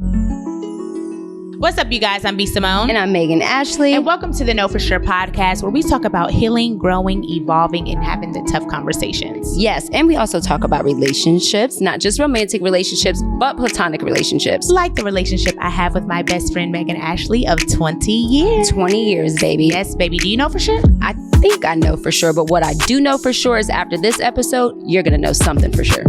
What's up, you guys? I'm B.Simone. And I'm Megan Ashley. And welcome to the Know For Sure podcast, where we talk about healing, growing, evolving, and having the tough conversations. Yes, and we also talk about relationships, not just romantic relationships, but platonic relationships. Like the relationship I have with my best friend, Megan Ashley, of 20 years. 20 years, baby. Yes, baby. Do you know for sure? I think I know for sure, but what I do know for sure is after this episode, you're going to know something for sure.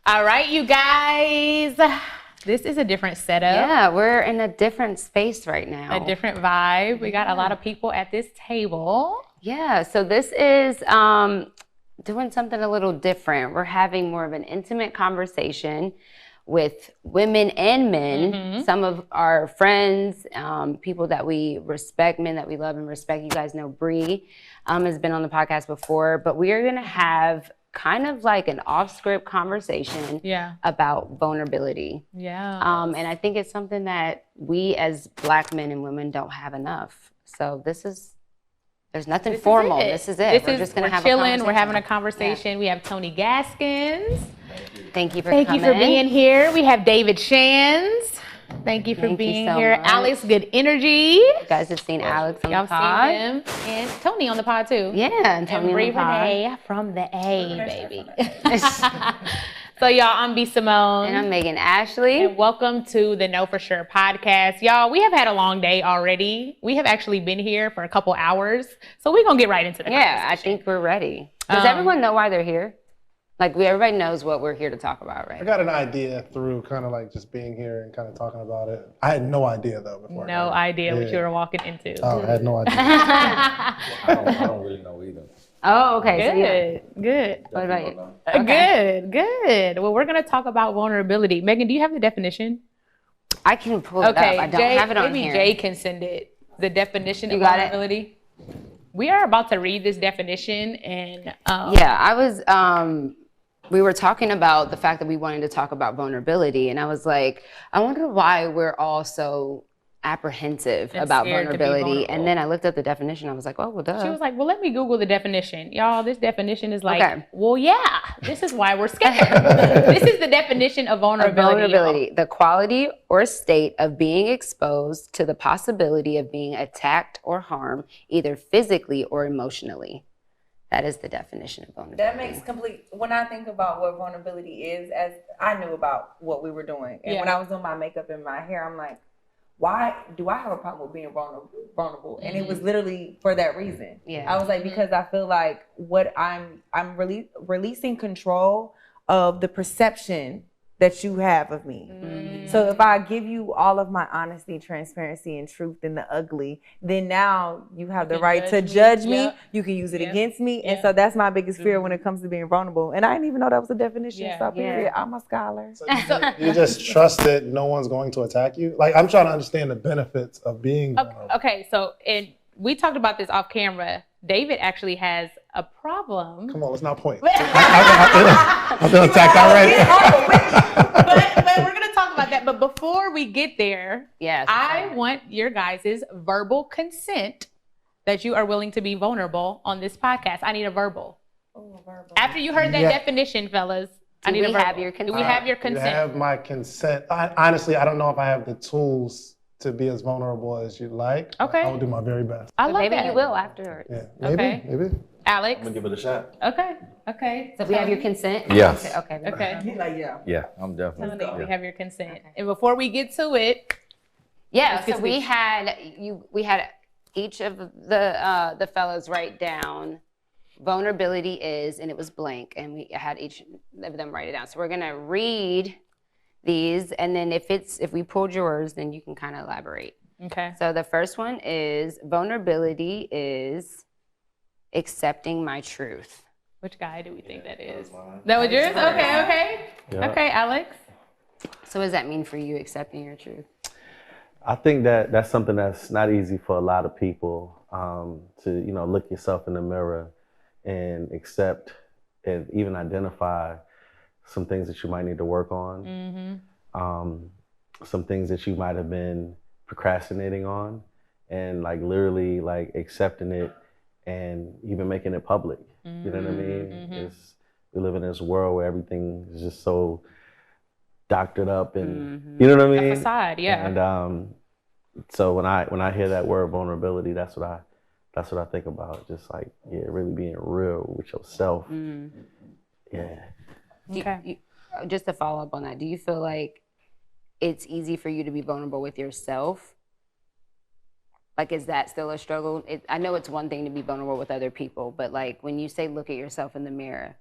All right, you guys. This is a different setup. Yeah, we're in a different space right now. A different vibe. We got a lot of people at this table. Yeah, so this is doing something a little different. We're having more of an intimate conversation with women and men, some of our friends, people that we respect, men that we love and respect. You guys know Brii has been on the podcast before, but we are going to have kind of like an off-script conversation about vulnerability. And I think it's something that we as Black men and women don't have enough. So there's nothing formal. This is it. We're just going to have chilling. a conversation. We're having a conversation. Yeah. We have Tony Gaskins. Thank you for coming. Thank you for being here. We have David Shands. Thank you for being here. Much. Alix, good energy. You guys have seen Alix on the pod. Y'all seen him. And Tony on the pod too. Yeah, and Tony and Brii Renee from the A, baby. So y'all, I'm B.Simone. And I'm Megan Ashley. And welcome to the Know For Sure podcast. Y'all, we have had a long day already. We have actually been here for a couple hours. So we're going to get right into the conversation. Yeah, I think we're ready. Does everyone know why they're here? Like, everybody knows what we're here to talk about, right? I got an idea through kind of like just being here and kind of talking about it. I had no idea, though, before. No idea what you were walking into. Oh, I had no idea. I don't really know either. Oh, okay. Good. What about you? Okay. Good. Well, we're going to talk about vulnerability. Megan, do you have the definition? I can pull it up. I don't have it on here. Maybe Jay can send it. The definition of got vulnerability. We are about to read this definition and we were talking about the fact that we wanted to talk about vulnerability, and I was like, I wonder why we're all so apprehensive about vulnerability. And then I looked up the definition. I was like, oh, well, duh. She was like, well, let me Google the definition. Y'all, this definition is like, well, yeah, this is why we're scared. This is the definition of vulnerability. The quality or state of being exposed to the possibility of being attacked or harmed, either physically or emotionally. That is the definition of vulnerability. That makes complete, when I think about what vulnerability is, as I knew about what we were doing. And when I was doing my makeup and my hair, I'm like, why do I have a problem with being vulnerable? And it was literally for that reason. I was like, because I feel like what I'm releasing control of the perception that you have of me. So if I give you all of my honesty, transparency, and truth in the ugly, then now you have the right to judge me. You can use it against me. And so that's my biggest fear when it comes to being vulnerable. And I didn't even know that was a definition. So period. I'm a scholar. So you just trust that no one's going to attack you? Like, I'm trying to understand the benefits of being vulnerable. Okay, so we talked about this off camera. David actually has a problem. Come on, let's not point. I feel attacked already. but we're going to talk about that. But before we get there, I want your guys' verbal consent that you are willing to be vulnerable on this podcast. I need a verbal. Verbal. After you heard that definition, fellas, I need a verbal. Have your consent? Do we have your consent? You have my consent. Honestly, I don't know if I have the tools to be as vulnerable as you'd like. Okay. I will do my very best. I love maybe that. you will afterwards. Yeah, maybe. Alex? I'm gonna give it a shot. Okay. So we have your consent? Yes. Okay. He's like, Yeah, I'm definitely. We have your consent. Okay. And before we get to it. So we had each of the fellas write down vulnerability is, and it was blank, and we had each of them write it down. So we're gonna read these, and then if we pulled yours, then you can kind of elaborate. Okay. So the first one is vulnerability is accepting my truth. Which guy do we think that is? That was yours? Okay. Yeah. Okay, Alix. So what does that mean for you, accepting your truth? I think that's something that's not easy for a lot of people, to look yourself in the mirror and accept and even identify some things that you might need to work on, some things that you might have been procrastinating on, and literally accepting it and even making it public. You know what I mean? We live in this world where everything is just so doctored up and you know what I mean? A facade, yeah. And so when I hear that word vulnerability, that's what I think about. Just like, yeah, really being real with yourself. Yeah. Okay. Just to follow up on that, do you feel like it's easy for you to be vulnerable with yourself? Like, is that still a struggle? I know it's one thing to be vulnerable with other people, but like when you say look at yourself in the mirror,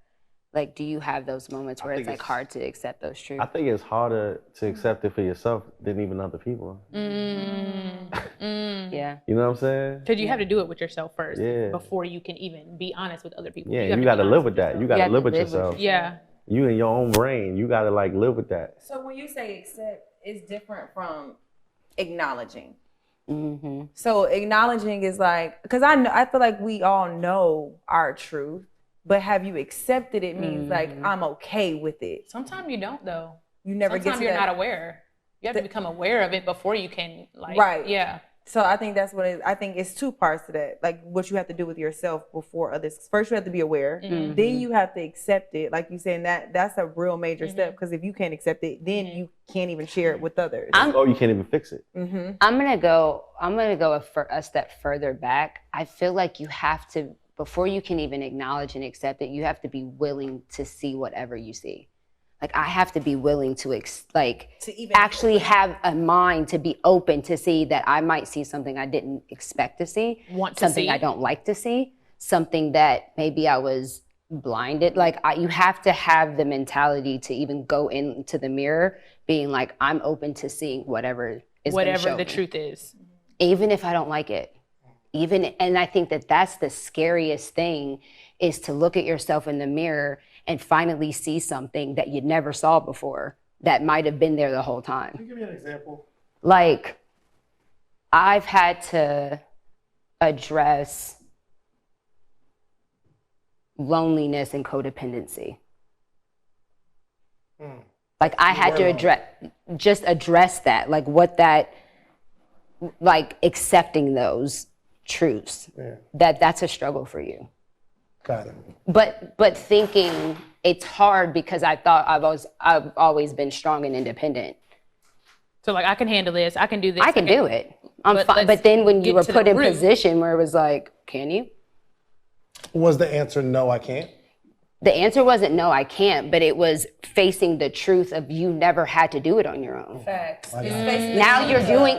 like, do you have those moments where it's like hard to accept those truths? I think it's harder to accept it for yourself than even other people. Yeah. You know what I'm saying? Because you have to do it with yourself first Yeah. before you can even be honest with other people. Yeah, you got to live with that. You got to live with yourself. Yeah. You in your own brain. You got to like live with that. So when you say accept, it's different from acknowledging. So acknowledging is like, because I feel like we all know our truth, but have you accepted it means like I'm okay with it. Sometimes you don't though. You never Sometimes get to you're that. not aware. You have to become aware of it before you can like. Right. Yeah. So I think that's what it is. I think it's two parts to that. Like what you have to do with yourself before others. First, you have to be aware. Then you have to accept it. Like you saying that's a real major step. Because if you can't accept it, then you can't even share it with others. Oh, you can't even fix it. I'm gonna go a step further back. I feel like you have to, before you can even acknowledge and accept it, you have to be willing to see whatever you see. Like I have to be willing to even actually have a mind to be open to see that I might see something I didn't expect to see, something I don't like to see, something that maybe I was blinded. Like you have to have the mentality to even go into the mirror being like, I'm open to seeing whatever the truth is, even if I don't like it. And I think that's the scariest thing, is to look at yourself in the mirror and finally see something that you never saw before that might have been there the whole time. Can you give me an example? Like, I've had to address loneliness and codependency. Like I had to address that, like what that, like accepting those truths. That's a struggle for you. Got it. But thinking it's hard because I thought I've always been strong and independent. So like I can handle this, I can do this. I can do it. I'm fine. But then when you were put in position where it was like, can you? Was the answer no, I can't? The answer wasn't no, I can't, but it was facing the truth of you never had to do it on your own. Facts. Now you're doing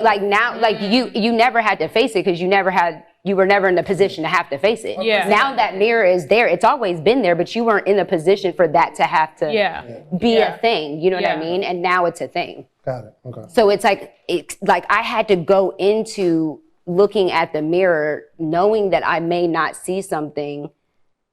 you never had to face it because you were never in the position to have to face it. Yeah. Now that mirror is there. It's always been there, but you weren't in a position for that to have to be a thing. You know what I mean? And now it's a thing. Got it. Okay. So it's like I had to go into looking at the mirror knowing that I may not see something.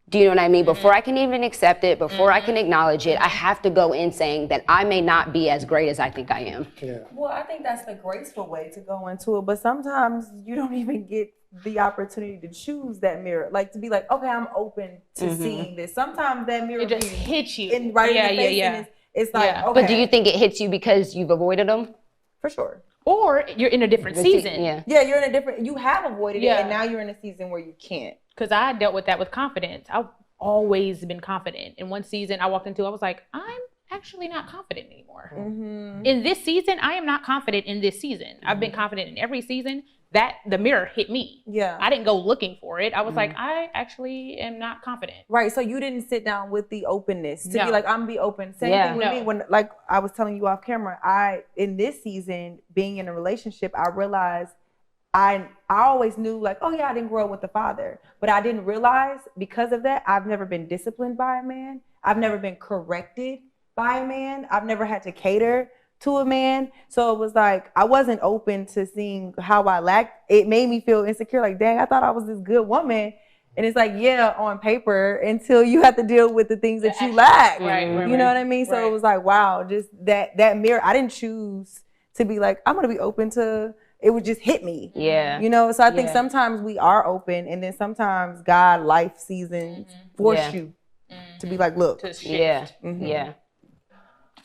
Do you know what I mean? Before I can even accept it, before I can acknowledge it, I have to go in saying that I may not be as great as I think I am. Yeah. Well, I think that's the graceful way to go into it. But sometimes you don't even get the opportunity to choose that mirror. Like to be like, okay, I'm open to seeing this. Sometimes that mirror just hits you. in the face. And it's like, okay. But do you think it hits you because you've avoided them? For sure. Or you're in a different season. Yeah, you're in a different, you have avoided it and now you're in a season where you can't. Because I dealt with that with confidence. I've always been confident. In one season I walked into, I was like, I'm actually not confident anymore. In this season, I am not confident in this season. I've been confident in every season. That the mirror hit me. Yeah. I didn't go looking for it. I was like, I actually am not confident. Right. So you didn't sit down with the openness to be like, I'm gonna be open. Same thing with me. When, like I was telling you off camera, in this season, being in a relationship, I realized I always knew like, oh yeah, I didn't grow up with a father, but I didn't realize because of that, I've never been disciplined by a man. I've never been corrected by a man. I've never had to cater to a man. So it was like, I wasn't open to seeing how I lacked. It made me feel insecure. Like, dang, I thought I was this good woman. And it's like, yeah, on paper, until you have to deal with the things that you lack. You know what I mean? So it was like, wow, just that mirror. I didn't choose to be like, I'm going to be open to, it would just hit me. You know, so I think sometimes we are open, and then sometimes God, life seasons force you to be like, look. To shift.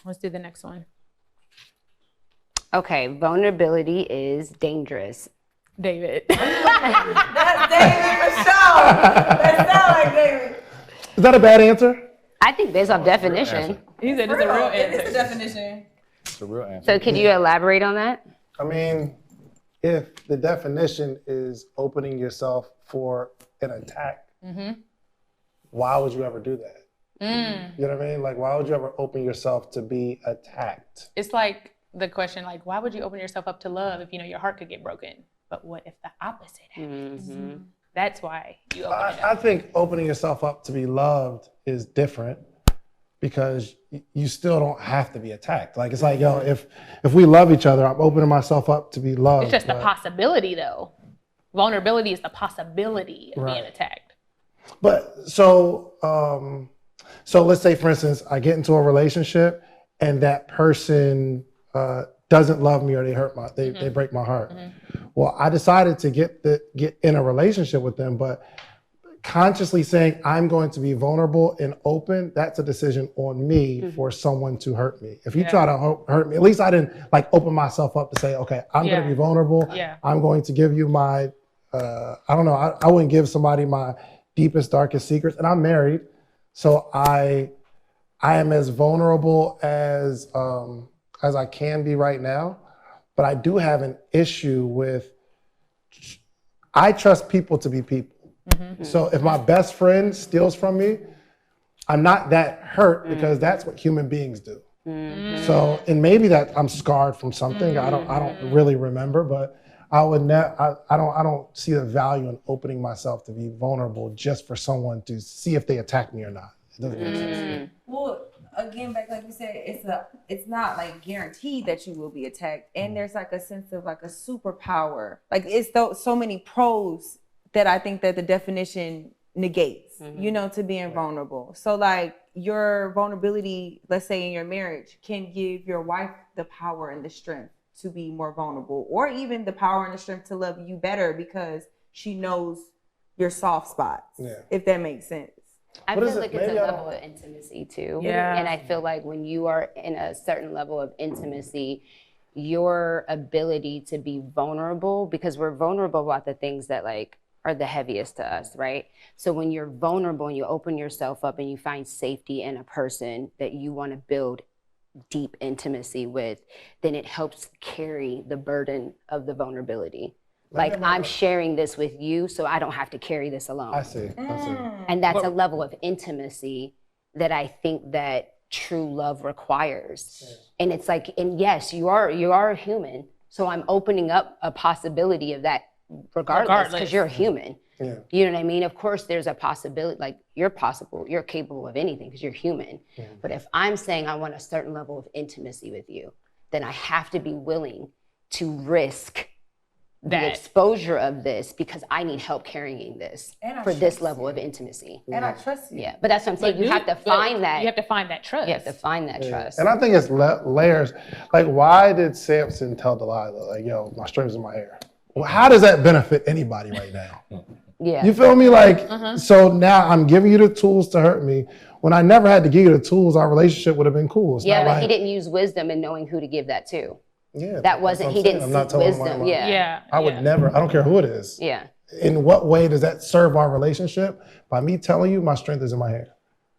Let's do the next one. Okay, vulnerability is dangerous. David. That's David for sure. That sounds like David. Is that a bad answer? I think there's a definition. He said it's a real answer. It is a definition. That's the real answer. So could you elaborate on that? I mean, if the definition is opening yourself for an attack, why would you ever do that? You know what I mean? Like, why would you ever open yourself to be attacked? It's like the question, like, why would you open yourself up to love if you know your heart could get broken? But what if the opposite happens? That's why you open it up. I think opening yourself up to be loved is different because you still don't have to be attacked. Like, it's like, yo, if we love each other, I'm opening myself up to be loved. It's just the possibility, though. Vulnerability is the possibility of being attacked. But so let's say, for instance, I get into a relationship and that person doesn't love me or they break my heart. Well, I decided to get in a relationship with them, but consciously saying I'm going to be vulnerable and open, that's a decision on me for someone to hurt me. If you try to hurt me, at least I didn't like open myself up to say, okay, I'm going to be vulnerable. I'm going to give you my, I don't know, I wouldn't give somebody my deepest, darkest secrets. And I'm married, so I am as vulnerable as I can be right now. But I do have an issue with, I trust people to be people. So if my best friend steals from me, I'm not that hurt because that's what human beings do. So, and maybe that I'm scarred from something. I don't really remember, but I don't see the value in opening myself to be vulnerable just for someone to see if they attack me or not. It doesn't make sense. Well, again, back like you said, it's not like guaranteed that you will be attacked, and there's like a sense of like a superpower. Like it's so many pros that I think that the definition negates, you know, to being vulnerable. So like your vulnerability, let's say in your marriage, can give your wife the power and the strength to be more vulnerable, or even the power and the strength to love you better because she knows your soft spots, if that makes sense. I feel like it's a level of intimacy too. And I feel like when you are in a certain level of intimacy, your ability to be vulnerable, because we're vulnerable about the things that like are the heaviest to us, right? So when you're vulnerable and you open yourself up and you find safety in a person that you want to build deep intimacy with, then it helps carry the burden of the vulnerability. Like I'm sharing this with you so I don't have to carry this alone. I see. And that's a level of intimacy that I think that true love requires. And it's like, and yes, you are a human. So I'm opening up a possibility of that regardless, because you're a human. You know what I mean? Of course, there's a possibility, like you're capable of anything because you're human. But if I'm saying I want a certain level of intimacy with you, then I have to be willing to risk the exposure of this because I need help carrying this for this level of intimacy. And I trust you. Yeah, but that's what I'm saying. You have to find that. You have to find that trust. You have to find that trust. And I think it's layers. Like, why did Samson tell Delilah, like, yo, my string's in my hair? Well, how does that benefit anybody right now? You feel me? Like, so now I'm giving you the tools to hurt me. When I never had to give you the tools, our relationship would have been cool. It's but he didn't use wisdom in knowing who to give that to. That wasn't, he didn't seek wisdom. I would never, I don't care who it is. In what way does that serve our relationship? By me telling you my strength is in my hair.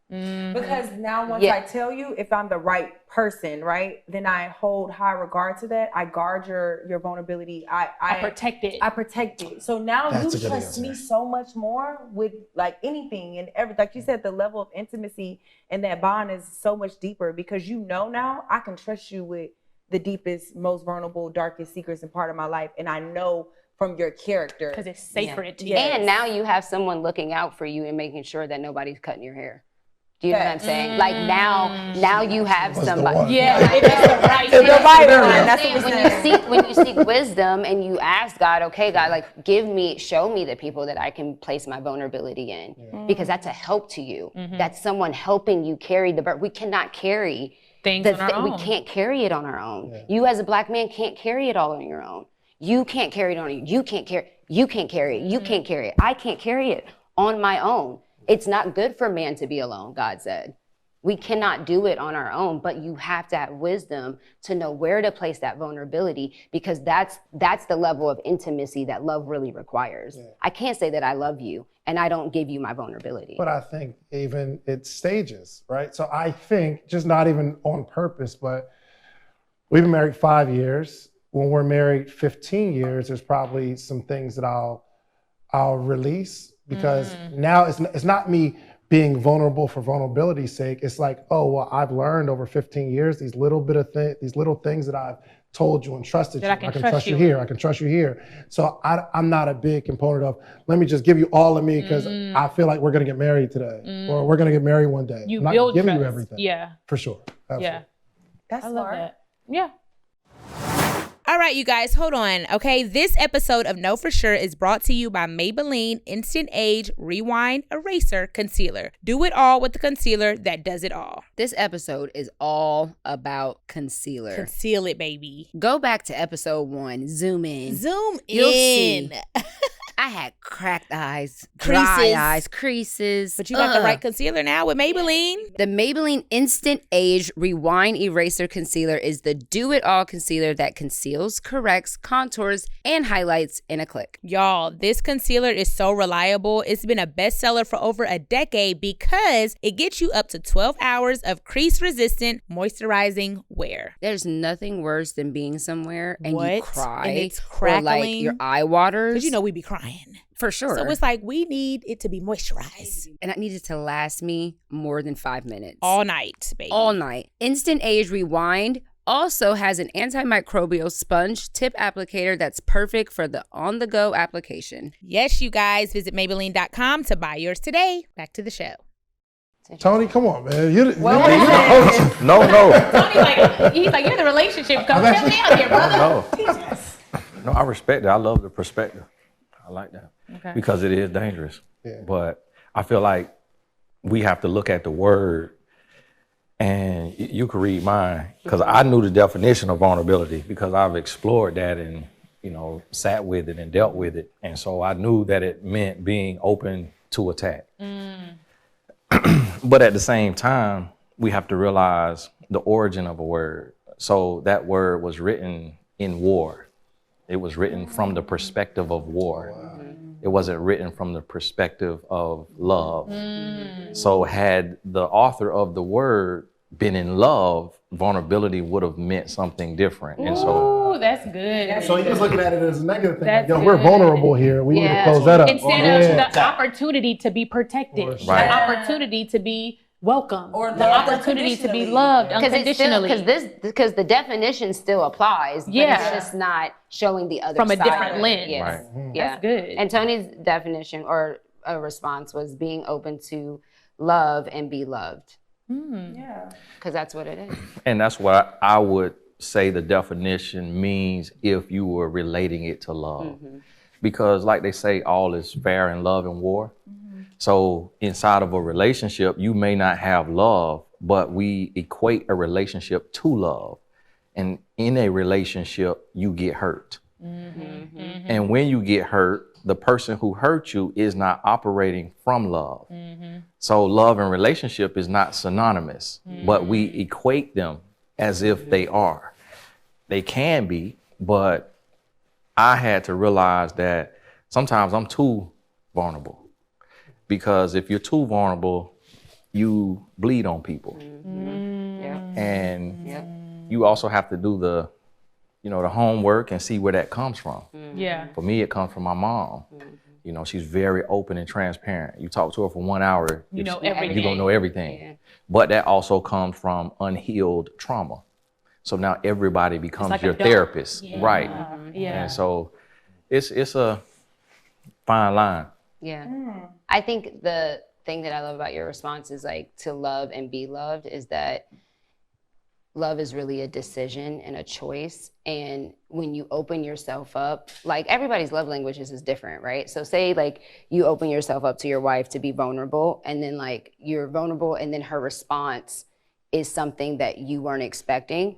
Because now once I tell you, if I'm the right person, right, then I hold high regard to that. I guard your vulnerability. I protect it. I protect it. So now you trust me so much more with like anything and everything. Like you said, the level of intimacy and that bond is so much deeper because you know now I can trust you with the deepest, most vulnerable, darkest secrets and part of my life. And I know from your character. Because it's sacred to you. And now you have someone looking out for you and making sure that nobody's cutting your hair. Do you know what I'm saying? Like now you have somebody. It's the right one. That's what when you seek wisdom and you ask God, okay, God, like show me the people that I can place my vulnerability in, because that's a help to you. That's someone helping you carry the burden. We cannot carry things on our own. We can't carry it on our own. You as a Black man can't carry it all on your own. You can't carry it on you. You can't carry it. You can't carry it. I can't carry it on my own. It's not good for man to be alone, God said. We cannot do it on our own, but you have to have wisdom to know where to place that vulnerability, because that's the level of intimacy that love really requires. I can't say that I love you and I don't give you my vulnerability. But I think even it's stages, right? So I think, just not even on purpose, but We've been married 5 years. When we're married 15 years, there's probably some things that I'll release because now it's not me being vulnerable for vulnerability's sake. It's like, oh, well, I've learned over 15 years these little things that I've told you and trusted you. I can trust you here. I can trust you here. So I'm not a big component of, let me just give you all of me because I feel like we're going to get married today or we're going to get married one day. You I'm build not giving trust. you everything. Yeah. For sure. Absolutely. Yeah. That's I love smart. that. Yeah. All right, you guys, hold on. Okay, this episode of Know For Sure is brought to you by Maybelline Instant Age Rewind Eraser Concealer. Do it all with the concealer that does it all. This episode is all about concealer. Conceal it, baby. Go back to episode 1, zoom in. Zoom You'll in. see. I had cracked eyes, Creases. dry eyes, creases. But you got the right concealer now with Maybelline. The Maybelline Instant Age Rewind Eraser Concealer is the do-it-all concealer that conceals, corrects, contours, and highlights in a click. Y'all, this concealer is so reliable. It's been a bestseller for over a decade because it gets you up to 12 hours of crease-resistant, moisturizing wear. There's nothing worse than being somewhere and you cry. And it's or like crackling. your eye waters. Because you know we be crying. For sure. So it's like we need it to be moisturized. And I need it to last me more than 5 minutes. All night, baby. All night. Instant Age Rewind also has an antimicrobial sponge tip applicator that's perfect for the on-the-go application. Yes, you guys, visit Maybelline.com to buy yours today. Back to the show. Tony, come on, man. You're the No. Tony, he's like, you're the relationship coach. Help me out here, brother. No, I respect it. I love the perspective. I like that. Okay. Because it is dangerous. Yeah. But I feel like we have to look at the word, and you can read mine, because I knew the definition of vulnerability because I've explored that and, sat with it and dealt with it. And so I knew that it meant being open to attack. But at the same time, we have to realize the origin of a word. So that word was written in war. It was written from the perspective of war. It wasn't written from the perspective of love. So had the author of the word been in love, vulnerability would have meant something different. And so, Ooh, that's good. So he was looking at it as a negative thing. That's Like, yo, we're good. vulnerable here. We need to close that up. Instead of the opportunity to be protected, Right. the opportunity to be welcome, Or the loved opportunity to be unconditionally. loved unconditionally. Because the definition still applies, but Yeah. it's just not showing the other From a side different of it. lens. Yes. Right. Yeah. That's good. And Tony's definition or a response was being open to love and be loved, Yeah. because that's what it is. and that's what I would say the definition means if you were relating it to love. Because like they say, all is fair in love and war. So inside of a relationship, you may not have love, but we equate a relationship to love. And in a relationship, you get hurt. And when you get hurt, the person who hurt you is not operating from love. So love and relationship is not synonymous, but we equate them as if they are. They can be, but I had to realize that sometimes I'm too vulnerable. Because if you're too vulnerable, you bleed on people. And you also have to do the homework and see where that comes from. Yeah. For me, it comes from my mom. She's very open and transparent. You talk to her for 1 hour, You know you're everything. gonna know everything. But that also comes from unhealed trauma. So now everybody becomes like a your dog. therapist, Yeah. right? Yeah. And so it's a fine line. Yeah. I think the thing that I love about your response is like to love and be loved is that love is really a decision and a choice. And when you open yourself up, like everybody's love languages is different, right? So say like you open yourself up to your wife to be vulnerable, and then like you're vulnerable and then her response is something that you weren't expecting.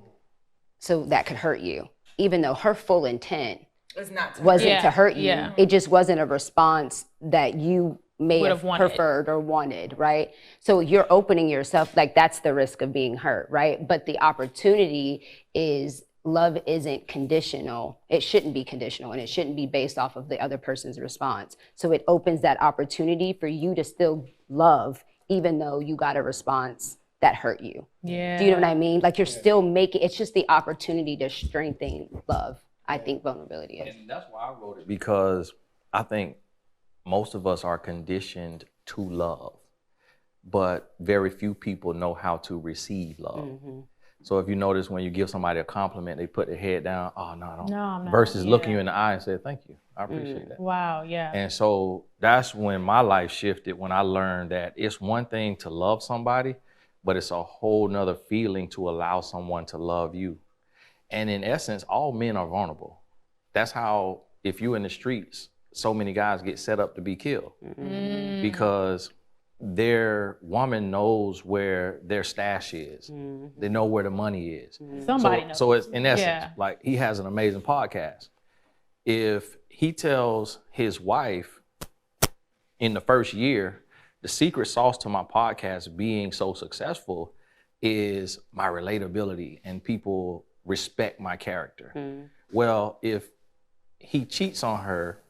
So that could hurt you, even though her full intent It's not to wasn't to hurt you. Yeah. It just wasn't a response that you may Would have have wanted. preferred or wanted, right? So you're opening yourself, like that's the risk of being hurt, right? But the opportunity is love isn't conditional. It shouldn't be conditional, and it shouldn't be based off of the other person's response. So it opens that opportunity for you to still love, even though you got a response that hurt you. Yeah. Do you know what I mean? Like you're still making, it's just the opportunity to strengthen love. I think vulnerability is. And that's why I wrote it, because I think most of us are conditioned to love, but very few people know how to receive love. Mm-hmm. So if you notice, when you give somebody a compliment, they put their head down, oh, no, I'm not. Versus looking you in the eye and say, thank you, I appreciate that. Wow, yeah. And so that's when my life shifted, when I learned that it's one thing to love somebody, but it's a whole nother feeling to allow someone to love you. And in essence, all men are vulnerable. That's how, if you're in the streets, so many guys get set up to be killed. Mm-hmm. Because their woman knows where their stash is. Mm-hmm. They know where the money is. Mm-hmm. Somebody knows. So it's, in essence, like, he has an amazing podcast. If he tells his wife in the first year, the secret sauce to my podcast being so successful is my relatability and people respect my character. Mm-hmm. Well, if he cheats on her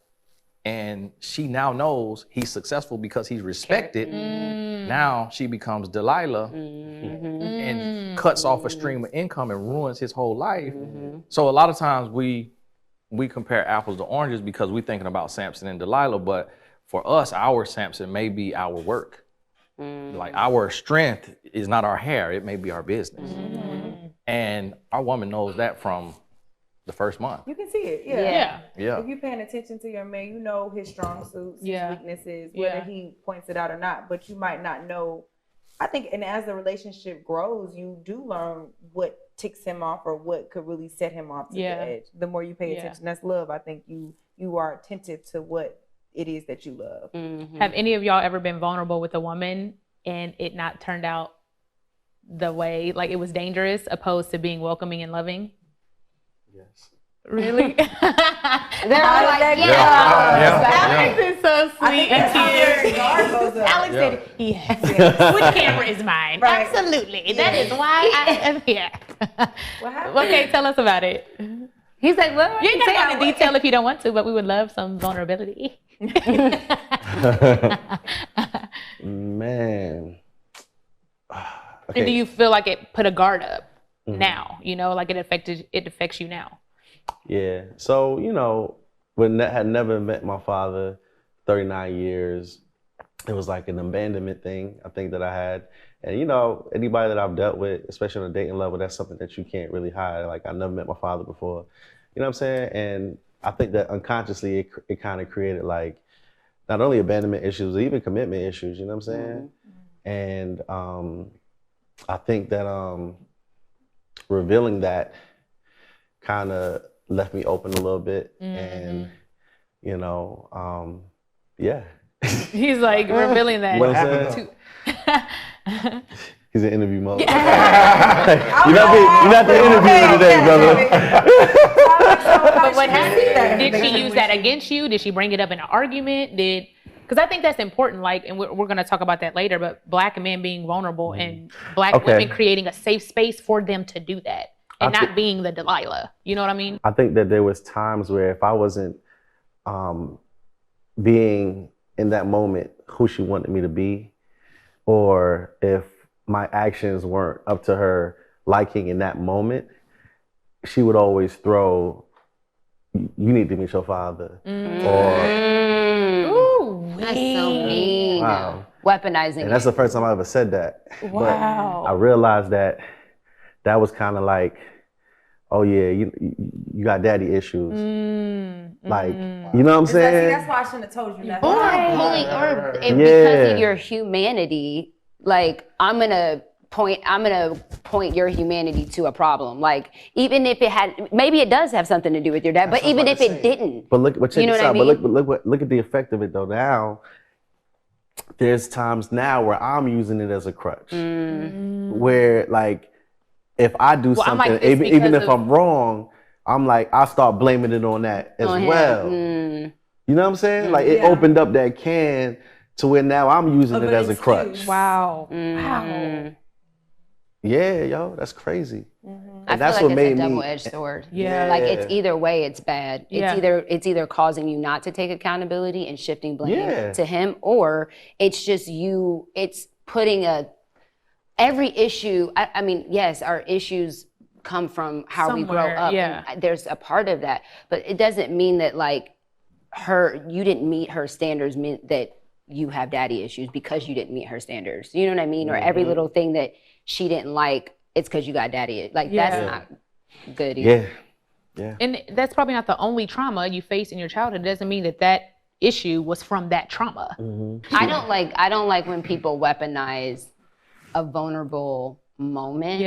and she now knows he's successful because he's respected, now she becomes Delilah and cuts off a stream of income and ruins his whole life. So a lot of times we compare apples to oranges because we're thinking about Samson and Delilah, but for us, our Samson may be our work. Like, our strength is not our hair, it may be our business. And our woman knows that from the first month. You can see it, yeah. If you're paying attention to your man, you know his strong suits, his weaknesses, whether he points it out or not, but you might not know. I think, and as the relationship grows, you do learn what ticks him off or what could really set him off to the edge. The more you pay attention, that's love. I think you are attentive to what it is that you love. Mm-hmm. Have any of y'all ever been vulnerable with a woman and it not turned out the way, like it was dangerous, opposed to being welcoming and loving? Yes. Really? They're all like, Alix is so sweet and cute. Alix said, yes. Which camera is mine? Right. Absolutely. That is why I am here. What happened? Okay, tell us about it. He's like, well, you ain't gotta go into detail if you don't want to, but we would love some vulnerability. Man. Okay. And do you feel like it put a guard up now? You know, like it affects you now? Yeah. So, you know, when I had never met my father, 39 years, it was like an abandonment thing, I think, that I had. And, you know, anybody that I've dealt with, especially on a dating level, that's something that you can't really hide. Like, I never met my father before. You know what I'm saying? And I think that unconsciously it kind of created, like, not only abandonment issues, but even commitment issues, you know what I'm saying? And I think that revealing that kind of left me open a little bit. And, you know, yeah. He's like revealing that. What happened? He's in interview mode. You're not the interviewer today, brother. But what happened? Did she use that against you? Did she bring it up in an argument? Because I think that's important, like, and we're going to talk about that later, but Black men being vulnerable and Black women creating a safe space for them to do that and not being the Delilah. You know what I mean? I think that there was times where if I wasn't being in that moment who she wanted me to be, or if my actions weren't up to her liking in that moment, she would always throw, you need to meet your father. Ooh, that's so mean. Wow. Weaponizing. And that's the first time I ever said that. Wow. But I realized that was kind of like, oh yeah, you got daddy issues. Like, you know what I'm saying? That's why I shouldn't have told you nothing. Or because of your humanity, like, I'm gonna point your humanity to a problem. Like, even if it had, maybe it does have something to do with your dad, but even if it didn't. But check you know this what out. I mean? But look at the effect of it though. Now, there's times now where I'm using it as a crutch. Where, like, if I do something, like even if I'm wrong, I'm like, I start blaming it on that as well. You know what I'm saying? Like, it opened up that can to where now I'm using it as a crutch. Wow. Wow. Yeah, yo, that's crazy. And I that's feel what like it's made a me. double-edged sword. Yeah. Like, it's either way, it's bad. Yeah. It's either causing you not to take accountability and shifting blame to him, or it's just it's putting a every issue, I mean, yes, our issues come from how we grow up. Yeah. And there's a part of that, but it doesn't mean that like you didn't meet her standards meant that you have daddy issues because you didn't meet her standards. You know what I mean? Or every little thing that she didn't like, it's because you got daddy. Like that's not good either. Yeah. And that's probably not the only trauma you face in your childhood. It doesn't mean that issue was from that trauma. I don't like when people weaponize a vulnerable moment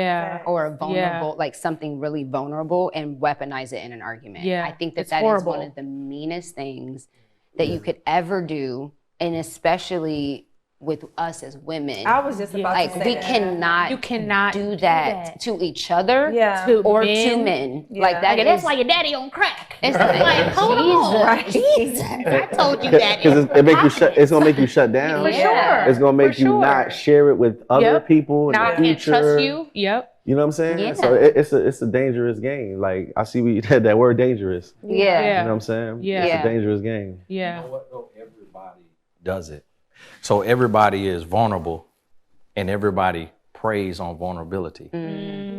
or a vulnerable, like something really vulnerable and weaponize it in an argument. Yeah. I think that It's is horrible. one of the meanest things that you could ever do. And especially with us as women. I was just about like to say we that. cannot You cannot do that to each other Yeah. or to men. Yeah. Like that That's is why your daddy on crack. it's Like, hold on. Jesus. I told you that. Because it's gonna make you shut down. For sure. It's gonna make For you sure. not share it with other people in Now the I can't future. trust you. Yep. You know what I'm saying? Yeah. So it's a dangerous game. Like I see we had that word dangerous. Yeah. You Yeah. know what I'm saying? Yeah. It's a dangerous game. Yeah. You know what though? Everybody does it. So everybody is vulnerable and everybody preys on vulnerability.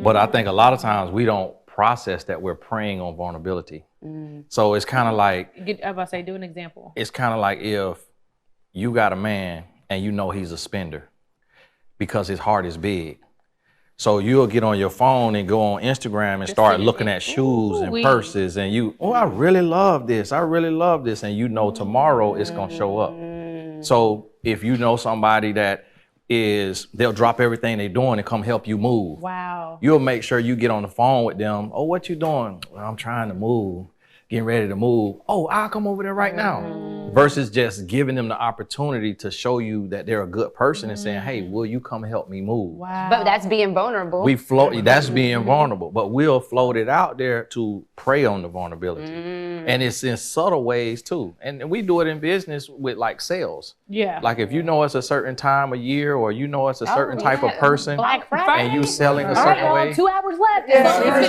But I think a lot of times we don't process that we're preying on vulnerability. So it's kind of like, I was about to say, do an example. it's kind of like if you got a man and you know he's a spender because his heart is big. So you'll get on your phone and go on Instagram and start looking at shoes and purses and I really love this. I really love this. And you know tomorrow it's going to show up. So if you know somebody that they'll drop everything they're doing and come help you move. Wow. You'll make sure you get on the phone with them. Oh, what you doing? Well, I'm trying to move, getting ready to move. Oh, I'll come over there right now. Versus just giving them the opportunity to show you that they're a good person and saying, hey, will you come help me move? Wow. But that's being vulnerable. That's being vulnerable, but we'll float it out there to prey on the vulnerability. And it's in subtle ways too. And we do it in business with like sales. Yeah. Like if you know it's a certain time of year or you know it's a certain type of person Black Friday. and you selling a All right, certain y'all, way. 2 hours left. Yeah.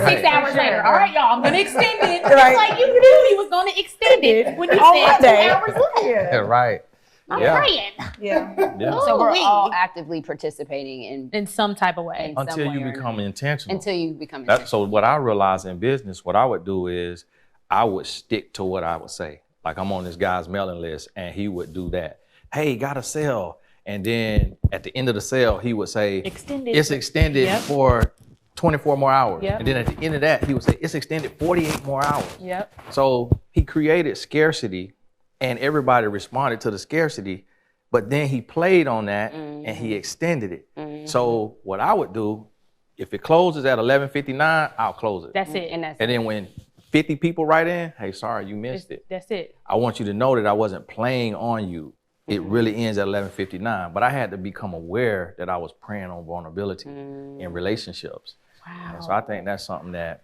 6 hours later. All right, y'all, I'm going to extend it. Right. It's like you knew you was going to extend it when you said 2 hours left. Yeah, right. I'm Yeah. praying. Yeah. Yeah. So we're Ooh-wee. all actively participating In some type of way. Until you somewhere. become intentional. until you become So what I realized in business, what I would do is I would stick to what I would say. Like I'm on this guy's mailing list and he would do that. Hey, got a sale. And then at the end of the sale, he would say, Extended. it's extended Yep. for 24 more hours. Yep. And then at the end of that, he would say, it's extended 48 more hours. Yep. So he created scarcity and everybody responded to the scarcity, but then he played on that and he extended it. So what I would do, if it closes at 11:59, I'll close it. That's it. and that's And then when 50 people write in, hey, sorry, you missed it. That's it. I want you to know that I wasn't playing on you. It really ends at 11:59, but I had to become aware that I was preying on vulnerability in relationships. Wow. And so I think that's something that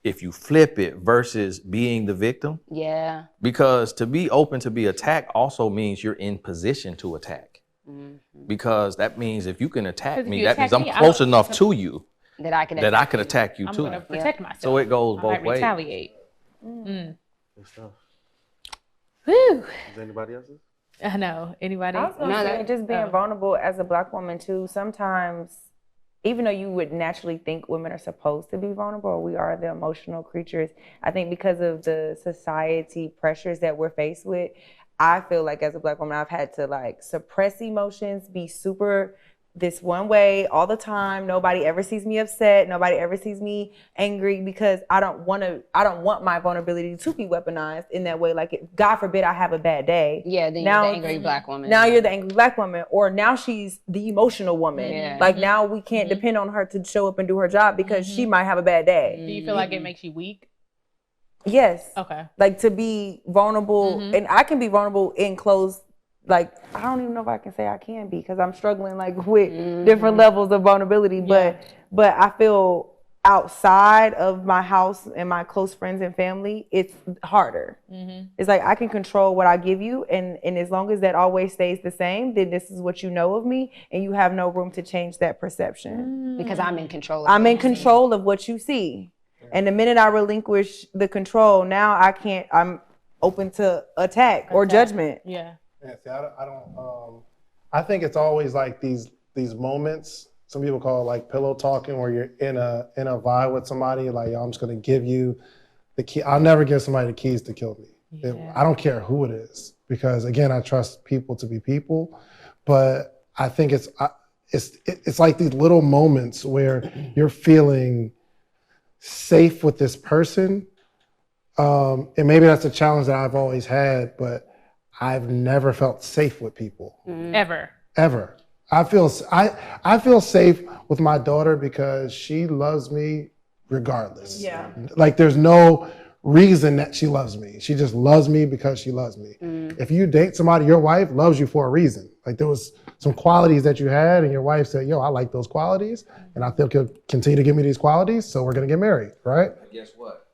if you flip it versus being the victim, yeah. because to be open to be attacked also means you're in position to attack. Because that means if you can attack 'Cause if me, you that attack means I'm me, close enough to you That I can that I can attack you I'm too. going to protect myself. So it goes I both might ways. retaliate. Good stuff. Whew. Is anybody else's? I know. Anybody? I was gonna say, just being vulnerable as a Black woman too. Sometimes, even though you would naturally think women are supposed to be vulnerable, we are the emotional creatures. I think because of the society pressures that we're faced with, I feel like as a Black woman, I've had to like suppress emotions, be super this one way all the time. Nobody ever sees me upset. Nobody ever sees me angry because I don't want my vulnerability to be weaponized in that way. Like, God forbid I have a bad day. Yeah, then Now- you're the angry Black woman. Now you're the angry Black woman, or now she's the emotional woman. Yeah. Like now we can't depend on her to show up and do her job because she might have a bad day. Do you feel like it makes you weak? Yes. Okay. Like to be vulnerable, and I can be vulnerable in close. Like I don't even know if I can say I can be because I'm struggling like with different levels of vulnerability. But I feel outside of my house and my close friends and family, it's harder. It's like I can control what I give you, and as long as that always stays the same, then this is what you know of me, and you have no room to change that perception. because I'm in control. Of I'm in what you see. control of what you see, and the minute I relinquish the control, now I can't. I'm open to attack or judgment. Yeah. Yeah, see, I don't. I think it's always like these these moments. Some people call it like pillow talking, where you're in a vibe with somebody, like, yo, I'm just gonna give you the key. I'll never give somebody the keys to kill me. I don't care who it is, because again, I trust people to be people. But I think it's like these little moments where you're feeling safe with this person. And maybe that's a challenge that I've always had, but I've never felt safe with people. Ever. I feel safe with my daughter because she loves me regardless. Yeah. Like there's no reason that she loves me. She just loves me because she loves me. If you date somebody, your wife loves you for a reason. Like there was some qualities that you had and your wife said, yo, I like those qualities and I think he'll continue to give me these qualities, so we're gonna get married, right? But guess what?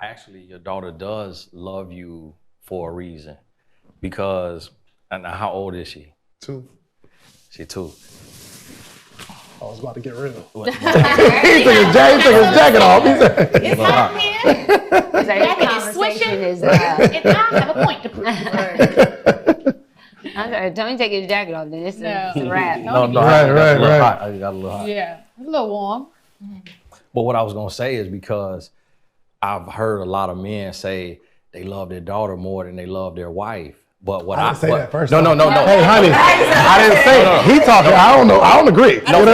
Actually, your daughter does love you for a reason. Because, and how old is she? 2. She's 2. I was about to get rid of him. He took his jacket off. It's hot in here. It's swishing. And I have a point to prove. Don't take his jacket off, then it's a wrap. No, right. I got a little hot. Yeah, a little warm. But what I was gonna say is because I've heard a lot of men say they love their daughter more than they love their wife. But what I didn't say that first. No. Hey, honey, I didn't say it. He talking. I don't agree. No.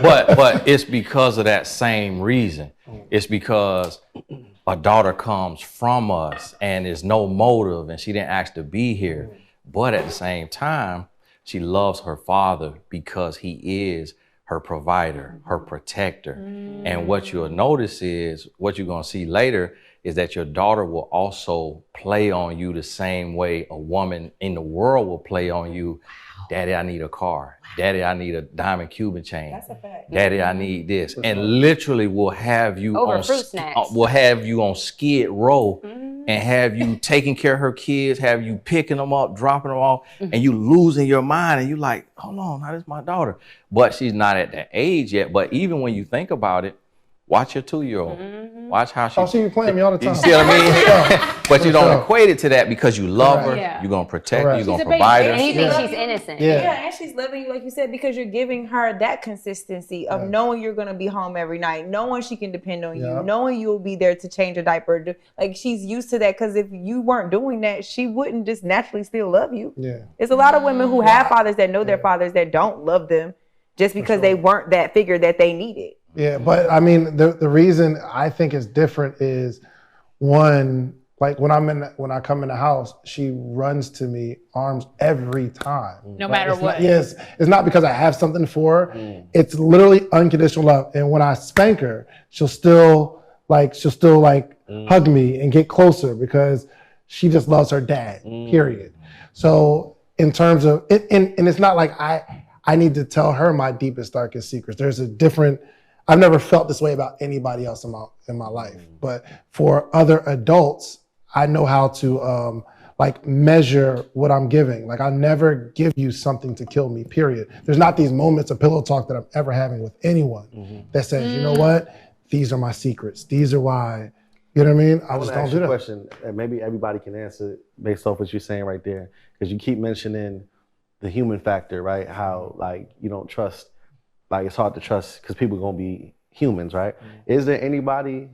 But it's because of that same reason. It's because a daughter comes from us and there's no motive and she didn't ask to be here. But at the same time, she loves her father because he is her provider, her protector. And what you'll notice is, what you're gonna see later, is that your daughter will also play on you the same way a woman in the world will play on you. Daddy, I need a car. Daddy, I need a diamond Cuban chain. That's a fact. Daddy, I need this. And literally will have you over fruit snacks. Will have you on skid row and have you taking care of her kids, have you picking them up, dropping them off, and you losing your mind and you like, hold on, now this is my daughter. But she's not at that age yet. But even when you think about it, watch your 2-year-old. Watch how she. Oh, she be playing me all the time. You see what I mean? But you don't equate it to that because you love her. Yeah. You're gonna protect her. You're gonna provide her. And you think she's innocent. Yeah, and she's loving you, like you said, because you're giving her that consistency of knowing you're gonna be home every night, knowing she can depend on you, knowing you'll be there to change a diaper. Like she's used to that, because if you weren't doing that, she wouldn't just naturally still love you. Yeah, there's a lot of women who have fathers that know their fathers that don't love them just because they weren't that figure that they needed. Yeah, but I mean, the reason I think it's different is, one, like when I come in the house, she runs to me arms every time. No matter what. Yes, it's not because I have something for her. It's literally unconditional love. And when I spank her, she'll still hug me and get closer because she just loves her dad. Period. So in terms of it, and it's not like I need to tell her my deepest, darkest secrets. There's a different. I've never felt this way about anybody else in my life. But for other adults, I know how to measure what I'm giving. Like I never give you something to kill me, period. There's not these moments of pillow talk that I'm ever having with anyone that says, you know what? These are my secrets. These are why, you know what I mean? I just don't do that. A question that maybe everybody can answer based off what you're saying right there. Because you keep mentioning the human factor, right? How like you don't trust. Like it's hard to trust because people are gonna be humans, right? Is there anybody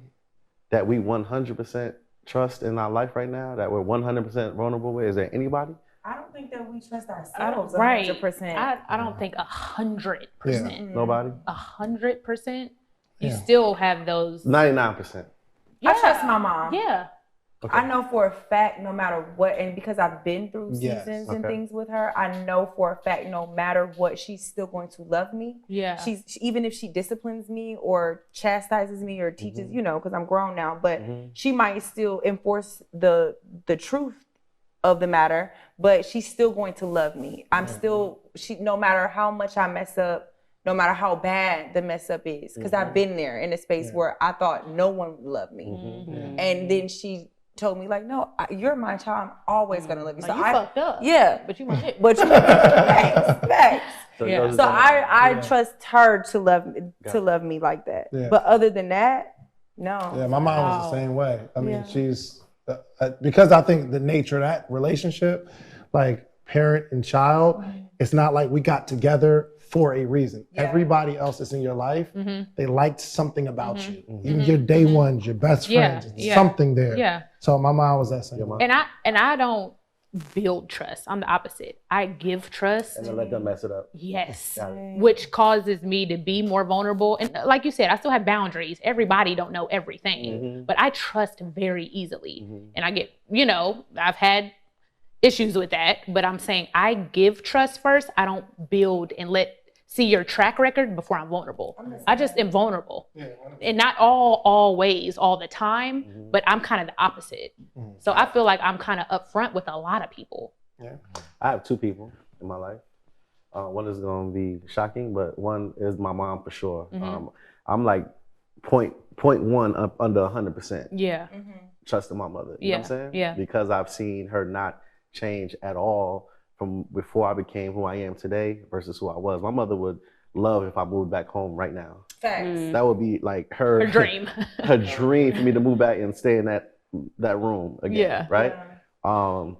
that we 100% trust in our life right now that we're 100% vulnerable with? Is there anybody? I don't think that we trust ourselves 100%. I don't think 100%. Yeah. Nobody? 100%. You still have those. 99%. Yeah. I trust my mom. Yeah. Okay. I know for a fact, no matter what, and because I've been through seasons and things with her, I know for a fact, no matter what, she's still going to love me. Yeah. Even if she disciplines me or chastises me or teaches, because I'm grown now, but she might still enforce the truth of the matter, but she's still going to love me. I'm still, no matter how much I mess up, no matter how bad the mess up is, because I've been there in a space where I thought no one would love me. And then she told me like, no, you're my child. I'm always gonna love you. So you fucked up. Yeah, but you my shit. But you facts. So I trust her to love me like that. Yeah. But other than that, no. Yeah, my mom was the same way. I mean, she's because I think the nature of that relationship, like parent and child, it's not like we got together, for a reason. Yeah. Everybody else that's in your life, they liked something about you. Even your day ones, your best friends, something there. Yeah. So my mom was that same. And I don't build trust. I'm the opposite. I give trust. And then let them mess it up. Yes. Which causes me to be more vulnerable. And like you said, I still have boundaries. Everybody don't know everything. But I trust very easily. And I get, I've had issues with that. But I'm saying I give trust first. I don't build and see your track record before I'm vulnerable. I just am vulnerable. And not always, all the time, but I'm kind of the opposite. So I feel like I'm kind of upfront with a lot of people. Yeah. I have 2 people in my life. One is going to be shocking, but one is my mom for sure. I'm like 0.1 up under 100%. Yeah. Trusting my mother. You know what I'm saying? Yeah. Because I've seen her not change at all from before I became who I am today versus who I was. My mother would love if I moved back home right now. Facts. That would be like her dream. Her dream for me to move back and stay in that room again. Yeah. Right? Yeah.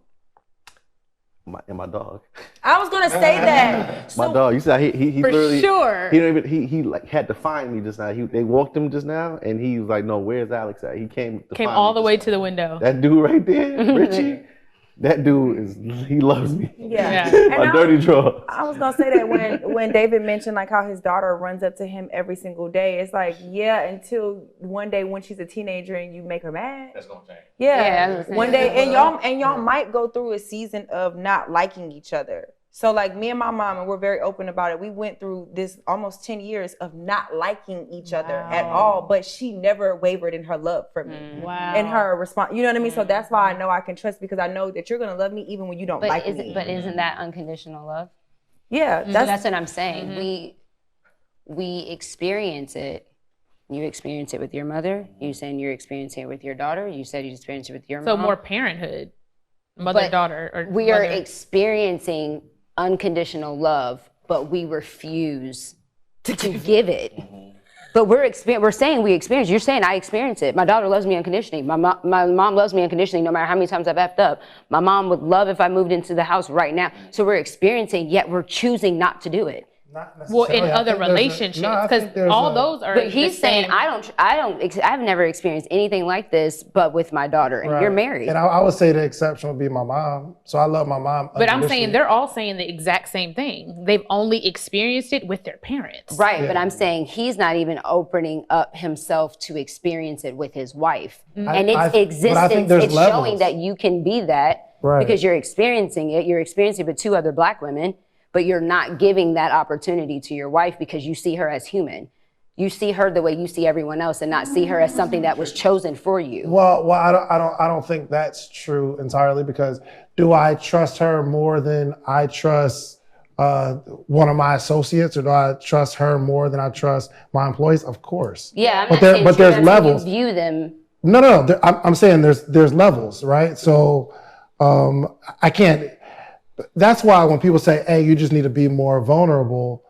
My dog. I was gonna say that. My dog. You said he for literally sure. He don't even he like had to find me just now. They walked him just now, and he was like, "No, where's Alix at?" He came all the way to the window. That dude right there, Richie. That dude he loves me. Yeah. My dirty draw. I was gonna say that when David mentioned like how his daughter runs up to him every single day, it's like, until one day when she's a teenager and you make her mad. That's gonna change. Yeah. One day and y'all might go through a season of not liking each other. So like me and my mom, and we're very open about it, we went through this almost 10 years of not liking each other at all, but she never wavered in her love for me. Wow. And her response, you know what I mean? So that's why I know I can trust, because I know that you're gonna love me even when you don't like me. But isn't that unconditional love? Yeah. That's what I'm saying. We experience it. You experience it with your mother. You saying you're experiencing it with your daughter. You said you experience it with your mom. So more parenthood, mother-daughter. Or we are experiencing unconditional love, but we refuse to give it. But we're saying we experience. You're saying I experience it. My daughter loves me unconditionally. My mom loves me unconditionally, no matter how many times I've effed up. My mom would love if I moved into the house right now. So we're experiencing, yet we're choosing not to do it. Well, in other relationships, because all those are. But he's saying I've never experienced anything like this, but with my daughter, and you're married. And I would say the exception would be my mom. So I love my mom. But I'm saying they're all saying the exact same thing. They've only experienced it with their parents. Right, but I'm saying he's not even opening up himself to experience it with his wife, and its existence. It's showing that you can be that because you're experiencing it. You're experiencing it with 2 other Black women. But you're not giving that opportunity to your wife because you see her as human. You see her the way you see everyone else, and not see her as something that was chosen for you. Well, I don't think that's true entirely, because do I trust her more than I trust one of my associates, or do I trust her more than I trust my employees? Of course. Yeah, but there's levels. You view them. No. I'm saying there's levels, right? So I can't. That's why when people say, hey, you just need to be more vulnerable,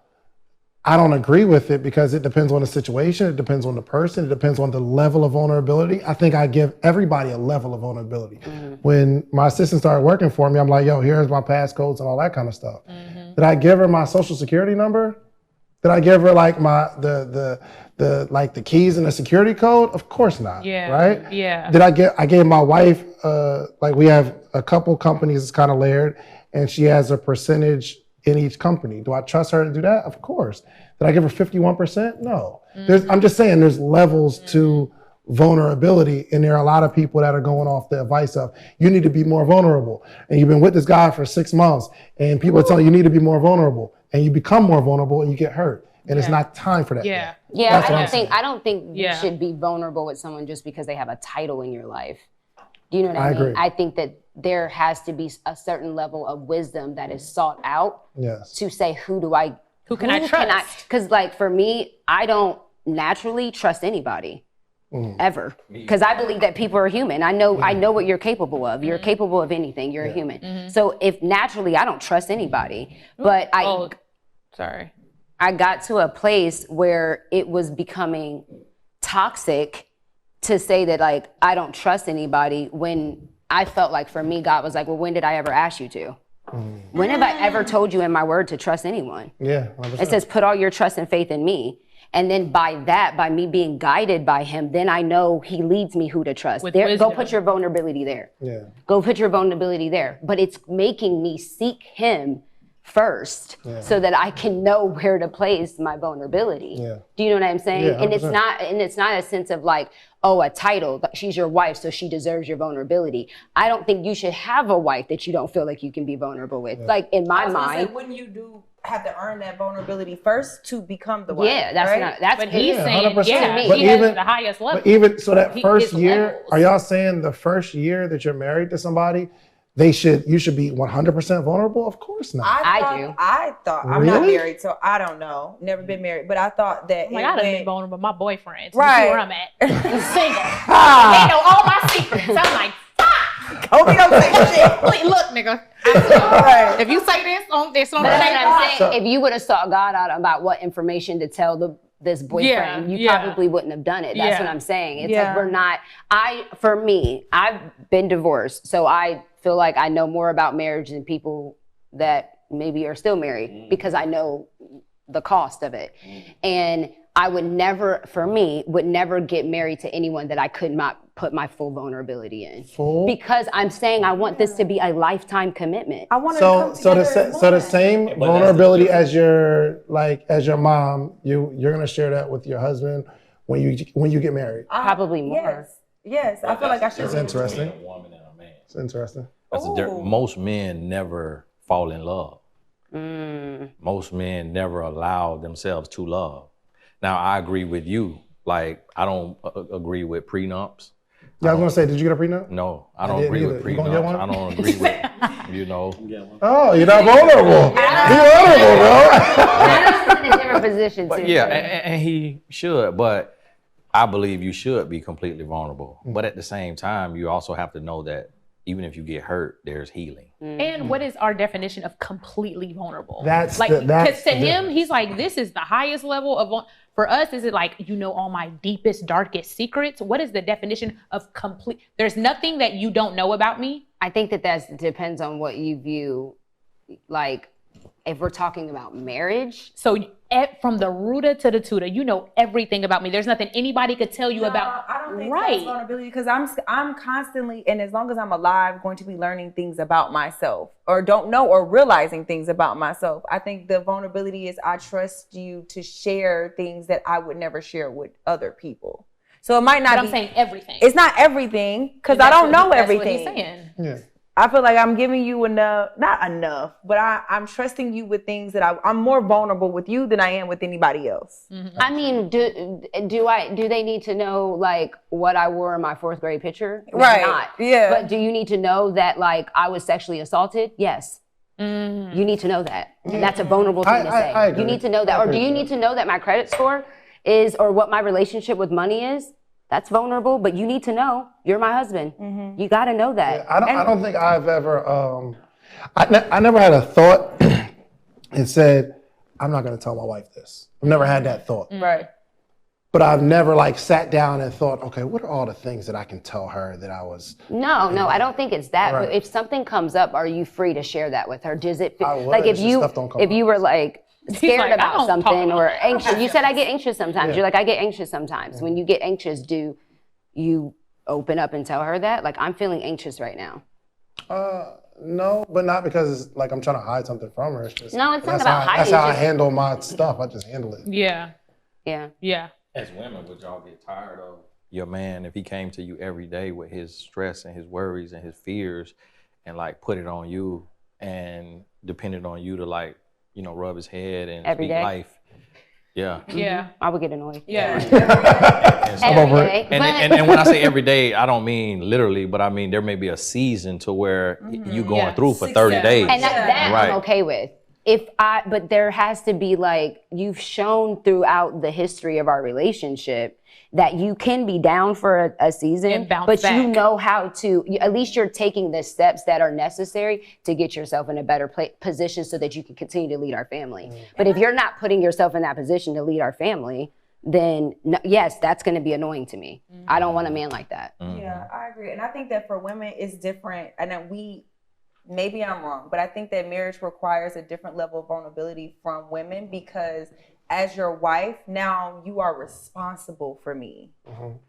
I don't agree with it, because it depends on the situation, it depends on the person, it depends on the level of vulnerability. I think I give everybody a level of vulnerability. When my assistant started working for me, I'm like, yo, here's my passcodes and all that kind of stuff. Did I give her my social security number? Did I give her like the keys and the security code? Of course not. Yeah. Right? Yeah. I gave my wife, like we have a couple companies, it's kind of layered, and she has a percentage in each company. Do I trust her to do that? Of course. Did I give her 51%? No. I'm just saying there's levels to vulnerability, and there are a lot of people that are going off the advice of, you need to be more vulnerable. And you've been with this guy for 6 months, and people are telling you need to be more vulnerable, and you become more vulnerable and you get hurt. And it's not time for that. Yeah. Yeah, I don't think you should be vulnerable with someone just because they have a title in your life. You know what I mean? Agree. I think that there has to be a certain level of wisdom that is sought out to say, who can I trust? Because like for me, I don't naturally trust anybody ever, because I believe that people are human. I know what you're capable of. You're capable of anything. You're a human. So if naturally I don't trust anybody, but I got to a place where it was becoming toxic to say that like I don't trust anybody, when I felt like for me, God was like, well, when did I ever ask you to? When have I ever told you in my word to trust anyone? Yeah, 100%. It says, put all your trust and faith in me. And then by me being guided by him, then I know he leads me who to trust. Go put your vulnerability there. Yeah. Go put your vulnerability there. But it's making me seek him first so that I can know where to place my vulnerability. Yeah. Do you know what I'm saying? Yeah, and it's not a sense of like, oh, a title, she's your wife, so she deserves your vulnerability. I don't think you should have a wife that you don't feel like you can be vulnerable with. Yeah. Like in my mind. Wouldn't you have to earn that vulnerability first to become the wife? Yeah, that's what he's saying. 100%. Yeah, but he has the highest level. But even so, that first year, levels. are y'all saying the first year that you're married to somebody, you should be 100% vulnerable? Of course not. I thought I'm not married, so I don't know. Never been married, but I thought that I'd have been vulnerable with my boyfriend. Right. See where I'm at. Single. They know all my secrets. I'm like, Kobe don't say shit. Look, nigga. Right. If you say this on That's what I'm saying. If you would have sought God out about what information to tell this boyfriend, you probably wouldn't have done it. That's what I'm saying. It's like we're not. For me, I've been divorced, so I feel like I know more about marriage than people that maybe are still married because I know the cost of it. And I would never get married to anyone that I could not put my full vulnerability in. Because I'm saying I want this to be a lifetime commitment. I want the same vulnerability as your mom, you're gonna share that with your husband when you get married. Probably more. Yes. I feel like I should. It's interesting. A woman and a man. It's interesting. Most men never fall in love. Most men never allow themselves to love. Now, I agree with you. Like, I don't agree with prenups. Yeah, I was gonna say, did you get a prenup? No, I don't agree with prenups. I don't agree with, Oh, you're not vulnerable. Be vulnerable, bro. I'm in a different position too. Yeah, and he should, but I believe you should be completely vulnerable. But at the same time, you also have to know that even if you get hurt, there's healing. And what is our definition of completely vulnerable? That's because to him, he's like, this is the highest level of. For us, is it like, all my deepest, darkest secrets? What is the definition of complete? There's nothing that you don't know about me. I think that depends on what you view, like, if we're talking about marriage. So from the rooter to the tutor, you know everything about me. There's nothing anybody could tell you about. I don't think that's vulnerability because I'm constantly, and as long as I'm alive, going to be learning things about myself or don't know or realizing things about myself. I think the vulnerability is I trust you to share things that I would never share with other people. So it might not I'm saying everything. It's not everything because I don't know everything. That's what he's saying. Yeah. I feel like I'm giving you not enough, but I'm trusting you with things that I'm more vulnerable with you than I am with anybody else. Mm-hmm. I mean, do they need to know like what I wore in my 4th grade picture? Right. Not. Yeah. But do you need to know that like I was sexually assaulted? Yes. Mm-hmm. You need to know that. And that's a vulnerable thing to say. I agree. You need to know that. Or do you need to know that my credit score is, or what my relationship with money is? That's vulnerable, but you need to know you're my husband. Mm-hmm. You got to know that. Yeah, I don't think I've ever, I never had a thought and said, I'm not going to tell my wife this. I've never had that thought. Right. But I've never like sat down and thought, okay, what are all the things that I can tell her that I was? No, I don't think it's that. Right. But if something comes up, are you free to share that with her? Does it I would, like if you were like scared like, about something or anxious? You said I get anxious sometimes. Yeah. You're like, I get anxious sometimes. Mm-hmm. When you get anxious, do you open up and tell her that? Like, I'm feeling anxious right now. No, but not because it's like I'm trying to hide something from her. It's just, no, it's not about hiding. That's how I handle my stuff. I just handle it. Yeah. Yeah. As women, would y'all get tired of your man if he came to you every day with his stress and his worries and his fears and like put it on you and depended on you to like, rub his head and every speak day? Life? Yeah. Yeah. I would get annoyed. Yeah. Every day. And when I say every day, I don't mean literally, but I mean there may be a season to where you going through for 30 days. And that right. I'm okay with. But there has to be like, you've shown throughout the history of our relationship that you can be down for a season, but back. You know how to, at least you're taking the steps that are necessary to get yourself in a better position so that you can continue to lead our family. Mm-hmm. But if you're not putting yourself in that position to lead our family, then yes, that's going to be annoying to me. Mm-hmm. I don't want a man like that. Mm-hmm. Yeah, I agree. And I think that for women it's different. And then maybe I'm wrong, but I think that marriage requires a different level of vulnerability from women because as your wife, now you are responsible for me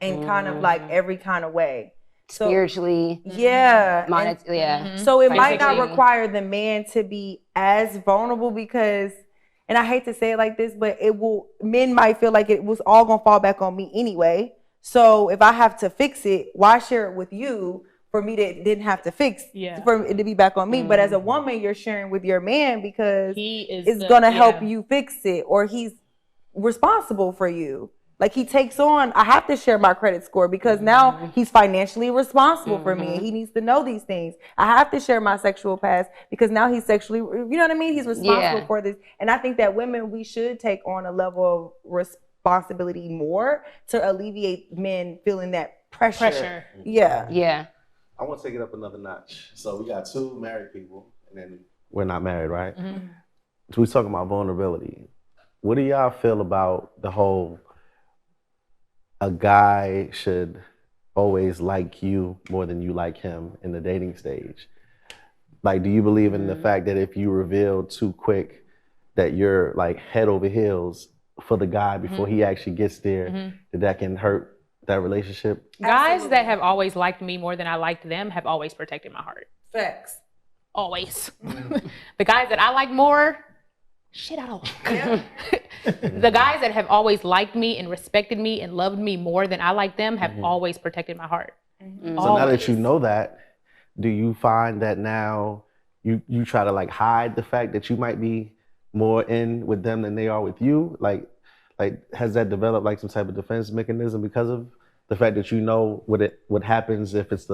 in kind of like every kind of way. So, spiritually, So it might not require the man to be as vulnerable because, and I hate to say it like this, but men might feel like it was all gonna fall back on me anyway. So if I have to fix it, why share it with you for me that didn't have to fix for it to be back on me? But as a woman, you're sharing with your man because it's gonna help you fix it, or he's responsible for you. Like he takes on, I have to share my credit score because now he's financially responsible for me. He needs to know these things. I have to share my sexual past because now he's sexually, you know what I mean? He's responsible for this. And I think that women, we should take on a level of responsibility more to alleviate men feeling that pressure. Yeah. I want to take it up another notch. So we got 2 married people and then we're not married, right? So we're talking about vulnerability. What do y'all feel about the whole a guy should always like you more than you like him in the dating stage? Like, do you believe in the fact that if you reveal too quick that you're like head over heels for the guy before he actually gets there, that can hurt that relationship? Guys that have always liked me more than I liked them have always protected my heart. Facts. Always. The guys that I like more, shit, I don't like. The guys that have always liked me and respected me and loved me more than I like them have always protected my heart. So now that you know that, do you find that now you try to like hide the fact that you might be more in with them than they are with you? Like has that developed like some type of defense mechanism because of the fact that you know what happens if it's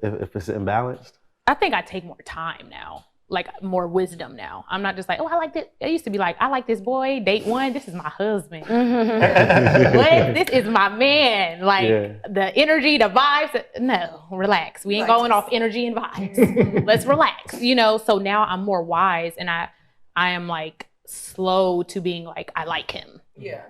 imbalanced? I think I take more time now. Like more wisdom now. I'm not just like, oh, I like this. I used to be like, I like this boy, date 1, this is my husband. What? This is my man. Like the energy, the vibes. No, relax. We ain't going off energy and vibes. Let's relax. You know, so now I'm more wise and I am like slow to being like, I like him. Yeah.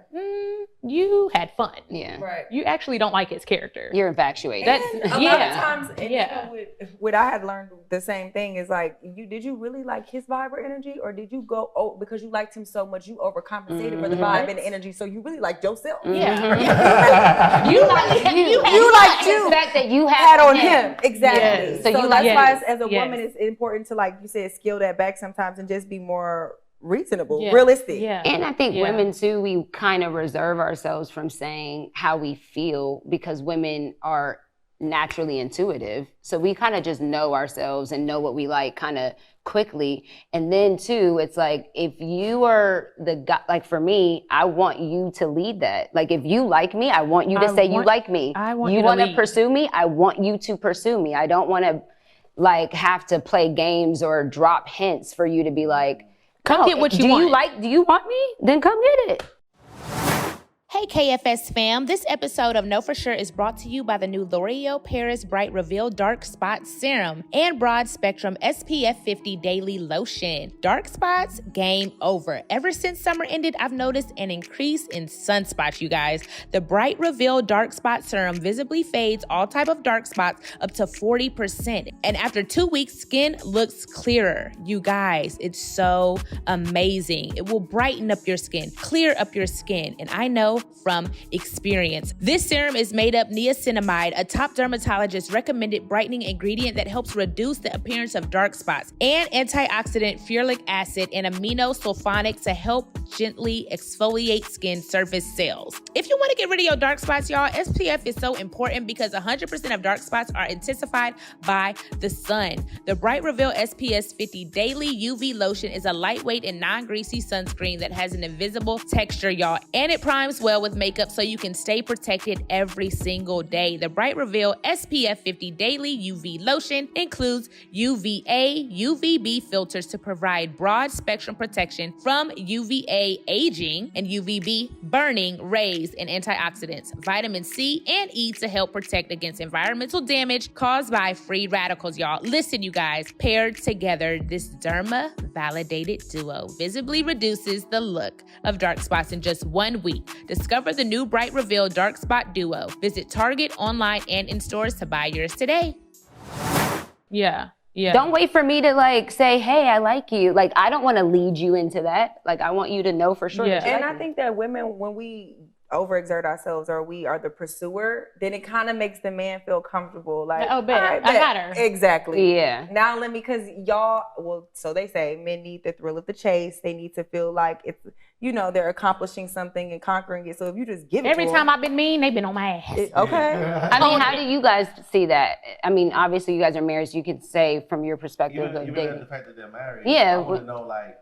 You had fun. Yeah. Right. You actually don't like his character. You're infatuated. And a lot of times, and even with what I had learned, the same thing is like, did you really like his vibe or energy, or did you go because you liked him so much, you overcompensated for the vibe and the energy, so you really liked yourself? Yeah. you liked the fact that you had on him. Exactly. Yes. So that's why, as a woman, it's important to, like you said, scale that back sometimes and just be more reasonable, realistic. And I think women too, we kind of reserve ourselves from saying how we feel because women are naturally intuitive. So we kind of just know ourselves and know what we like kind of quickly. And then too, it's like, if you are the guy, like for me, I want you to lead that. Like if you like me, I want you to say you like me. You want to pursue me, I want you to pursue me. I don't want to like have to play games or drop hints for you to be like, come get what you want. Do you want me? Then come get it. Hey KFS fam, this episode of Know For Sure is brought to you by the new L'Oreal Paris Bright Reveal Dark Spot Serum and Broad Spectrum SPF 50 Daily Lotion. Dark spots, game over. Ever since summer ended, I've noticed an increase in sunspots, you guys. The Bright Reveal Dark Spot Serum visibly fades all type of dark spots up to 40%. And after 2 weeks, skin looks clearer. You guys, it's so amazing. It will brighten up your skin, clear up your skin. And I know from experience. This serum is made up niacinamide, a top dermatologist recommended brightening ingredient that helps reduce the appearance of dark spots, and antioxidant ferulic acid and amino sulfonic to help gently exfoliate skin surface cells. If you want to get rid of your dark spots, y'all, SPF is so important because 100% of dark spots are intensified by the sun. The Bright Reveal SPF 50 Daily UV Lotion is a lightweight and non-greasy sunscreen that has an invisible texture, y'all, and it primes well with makeup so you can stay protected every single day. The Bright Reveal SPF 50 Daily UV Lotion includes UVA, UVB filters to provide broad spectrum protection from UVA aging and UVB burning rays and antioxidants, vitamin C and E to help protect against environmental damage caused by free radicals, y'all. Listen, you guys, paired together, this Derma validated duo visibly reduces the look of dark spots in just 1 week. Discover the new Bright Reveal Dark Spot Duo. Visit Target, online, and in stores to buy yours today. Yeah. Yeah. Don't wait for me to like say, hey, I like you. Like, I don't want to lead you into that. Like, I want you to know for sure. Yeah. That you and like I think that women, when we overexert ourselves or we are the pursuer, then it kind of makes the man feel comfortable. Like, oh, bet. I got her. Exactly. Yeah. Now let me, because y'all, well, so they say men need the thrill of the chase. They need to feel like it's, you know, they're accomplishing something and conquering it. So if you just give it every to time them, I've been mean, they've been on my ass. Okay. I mean, how do you guys see that? I mean, obviously you guys are married, so you can say from your perspective of dating. The fact that they're married. Yeah. I want to know, like,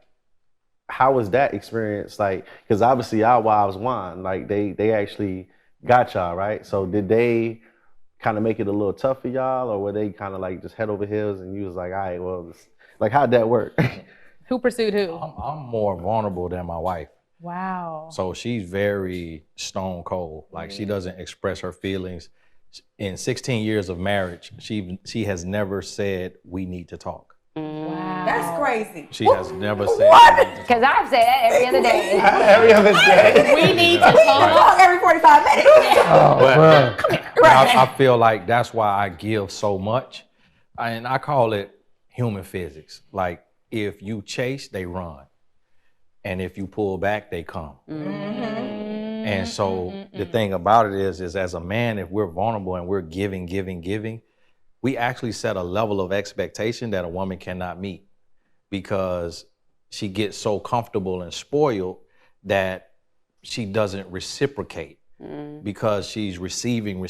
how was that experience? Like, because obviously our wives won. Like, they actually got y'all, right? So did they kind of make it a little tough for y'all, or were they kind of like just head over heels and you was like, all right, well, like, how'd that work? Who pursued who? I'm more vulnerable than my wife. Wow. So she's very stone cold. Like, she doesn't express her feelings. In 16 years of marriage, she has never said we need to talk. Wow. That's crazy. She has never said Because I've said that every other day. Every other day. We need to talk. Every 45 minutes. But I feel like that's why I give so much. And I call it human physics. Like, if you chase, they run. And if you pull back, they come. And so the thing about it is as a man, if we're vulnerable and we're giving, we actually set a level of expectation that a woman cannot meet, because she gets so comfortable and spoiled that she doesn't reciprocate because she's receiving.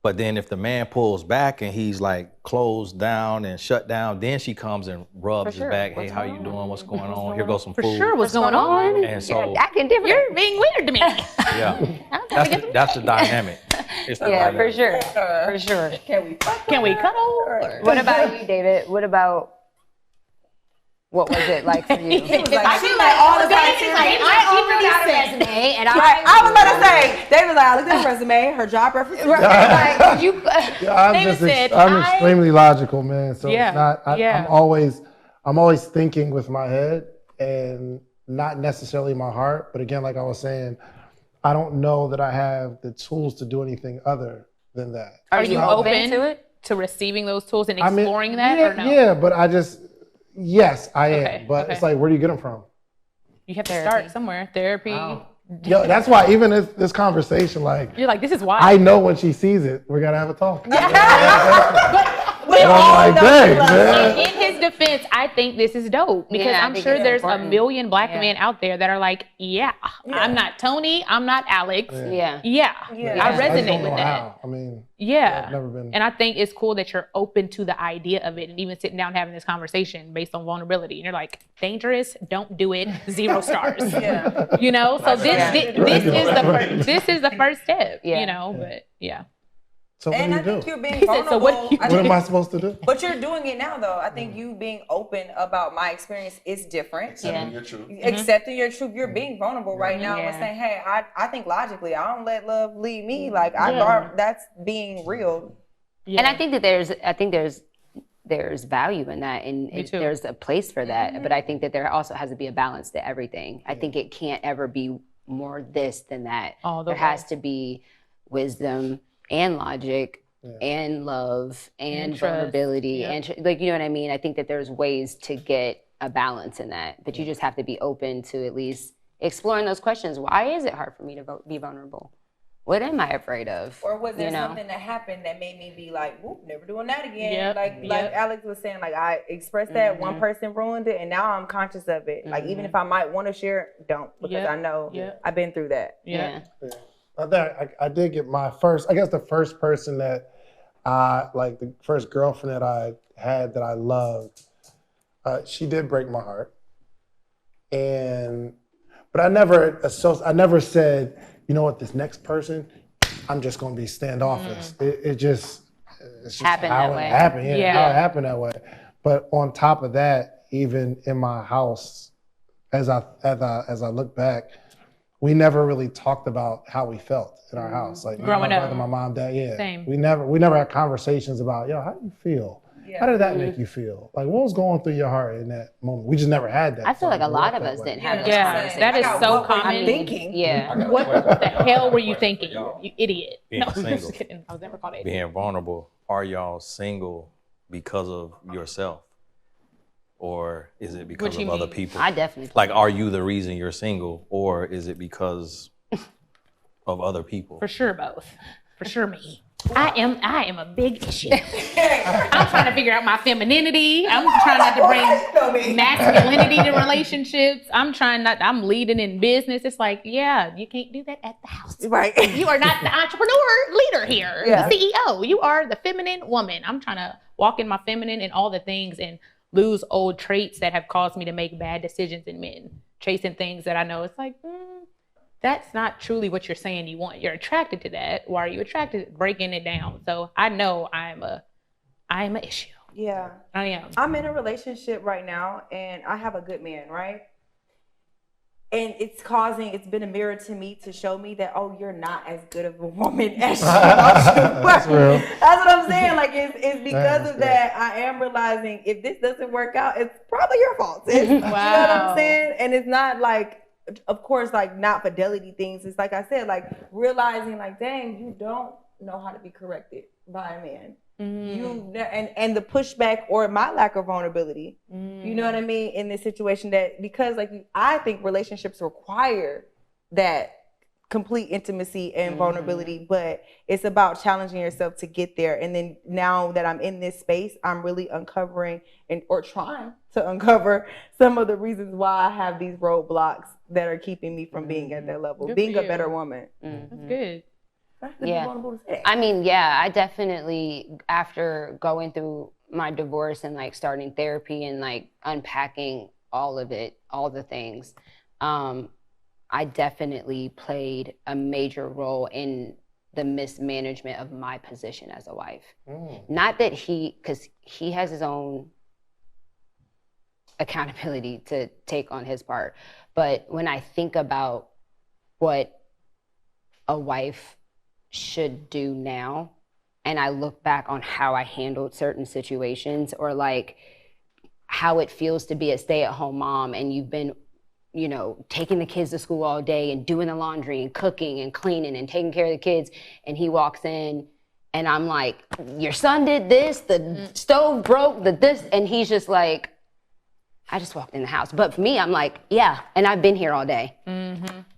But then if the man pulls back and he's like closed down and shut down, then she comes and rubs his back. Hey, how you doing? What's going on? Here goes some food. For sure, what's going on? And so, acting different. You're being weird to me. yeah, that's the dynamic. It's the Yeah, dynamic. for sure. Can we cuddle? What about you, David? What was it like for you? She was like, she like all the time. She's like, I filled out a resume, and I was about to say, David was like, I looked at her resume, her job references. like, you. I'm extremely logical, man. So Yeah, it's not. yeah. I'm always thinking with my head and not necessarily my heart. But again, like I was saying, I don't know that I have the tools to do anything other than that. Are you open to it? To receiving those tools and exploring that, yeah, or no? Yeah, but yes, I am. Okay, But it's like, where do you get them from? You have to start somewhere. Therapy. Yo, that's why even this conversation, like, You're like, this is why. I know when she sees it, we're gonna have a talk. But I'm like, dang, man. in his defense, I think this is dope, because I'm sure there's a million black men out there that are like, I'm not Tony, I'm not Alix. I resonate with that. How. I mean, I've never been. And I think it's cool that you're open to the idea of it, and even sitting down having this conversation based on vulnerability. And you're like, dangerous, don't do it, 0 stars. You know, so this is the first step. You know, but So what do you do? I think you're being vulnerable. So what am I supposed to do? But you're doing it now, though. I think you being open about my experience is different. Accepting your truth. Accepting your truth. You're being vulnerable right now and saying, hey, I think logically, I don't let love lead me. Like, I thought that's being real. And I think that there's value in that, and there's a place for that. But I think that there also has to be a balance to everything. I think it can't ever be more this than that. There has to be wisdom and logic and love and vulnerability and like, you know what I mean? I think that there's ways to get a balance in that, but you just have to be open to at least exploring those questions. Why is it hard for me to be vulnerable? What am I afraid of? Or was there something that happened that made me be like, whoop, never doing that again? Like Alix was saying, like, I expressed that, one person ruined it, and now I'm conscious of it. Like, even if I might want to share it, don't, because I know I've been through that. I did get my first, I guess the first person that like the first girlfriend that I had that I loved, she did break my heart. But I never said, you know what, this next person, I'm just going to be standoffish. It's just happened how that it way. happened. How it happened that way. But on top of that, even in my house, as I look back, we never really talked about how we felt in our house. Like growing up, my mom, dad, same. We never had conversations about, how do you feel? How did that make you feel? Like, what was going through your heart in that moment? We just never had that. I feel like a lot of us didn't have those conversations. That is so common. Thinking. What the hell were you thinking, you idiot? Being No, I'm single. just kidding. I was never called idiot. Being vulnerable. Are y'all single because of yourself? Or is it because of other people? I definitely. Like, are you the reason you're single, or is it because of other people? For sure, both. For sure, me. I am a big issue. I'm trying to figure out my femininity. I'm trying not to bring masculinity to relationships. I'm leading in business. It's like, yeah, you can't do that at the house. Right. You are not the entrepreneur leader here, the CEO. You are the feminine woman. I'm trying to walk in my feminine and all the things and lose old traits that have caused me to make bad decisions in men. Chasing things that I know it's like, that's not truly what you're saying you want. You're attracted to that. Why are you attracted? Breaking it down. So I know I am an issue. Yeah. I am. I'm in a relationship right now and I have a good man, right? And it's been a mirror to me to show me that, oh, you're not as good of a woman as you are. That's real. That's what I'm saying. Like, it's because of that, I am realizing if this doesn't work out, it's probably your fault. Wow. You know what I'm saying? And it's not like, of course, like not fidelity things. It's like I said, like realizing like, dang, you don't know how to be corrected by a man. And the pushback or my lack of vulnerability, you know what I mean, in this situation, that because like I think relationships require that complete intimacy and vulnerability, but it's about challenging yourself to get there. And then now that I'm in this space, I'm really uncovering or trying to uncover some of the reasons why I have these roadblocks that are keeping me from being at that level, being a better woman. That's good. Yeah. I mean, yeah, I definitely, after going through my divorce and like starting therapy and like unpacking all of it, all the things, I definitely played a major role in the mismanagement of my position as a wife. Not that because he has his own accountability to take on his part, but when I think about what a wife should do now, and I look back on how I handled certain situations, or like how it feels to be a stay-at-home mom and you've been, you know, taking the kids to school all day and doing the laundry and cooking and cleaning and taking care of the kids, and he walks in and I'm like, your son did this, the stove broke, this, and he's just like, I just walked in the house. But for me, I'm like, yeah, and I've been here all day.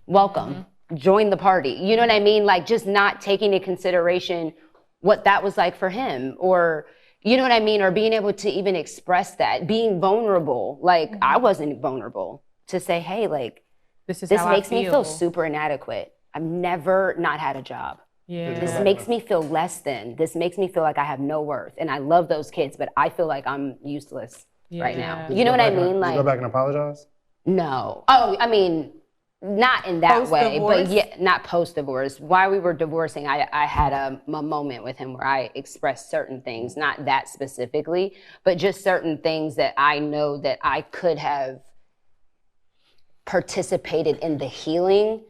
Welcome. Join the party. You know what I mean? Like, just not taking into consideration what that was like for him, or, you know what I mean? Or being able to even express that, being vulnerable. Like, I wasn't vulnerable to say, hey, like, this makes me feel super inadequate. I've never not had a job. This makes me feel less than. This makes me feel like I have no worth. And I love those kids, but I feel like I'm useless right now. You know what I mean? Like, go back and apologize? No. Oh, I mean, not in that way, but yeah, not post-divorce. While we were divorcing, I had a moment with him where I expressed certain things, not that specifically, but just certain things that I know that I could have participated in the healing,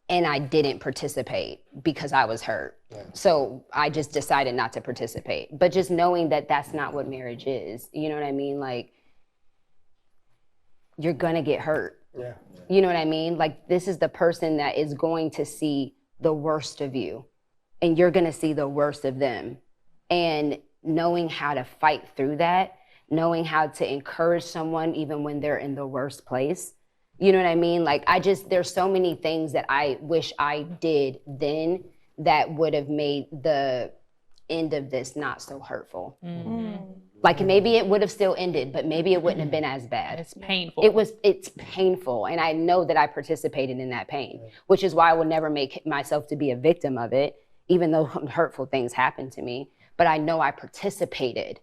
and I didn't participate because I was hurt. So I just decided not to participate. But just knowing that that's not what marriage is, you know what I mean? Like, you're gonna get hurt. You know what I mean? Like, this is the person that is going to see the worst of you, and you're gonna see the worst of them. And knowing how to fight through that, knowing how to encourage someone even when they're in the worst place. You know what I mean? Like, there's so many things that I wish I did then that would have made the end of this not so hurtful. Like, maybe it would have still ended, but maybe it wouldn't have been as bad. It's painful. It's painful. And I know that I participated in that pain, which is why I would never make myself to be a victim of it, even though hurtful things happened to me. But I know I participated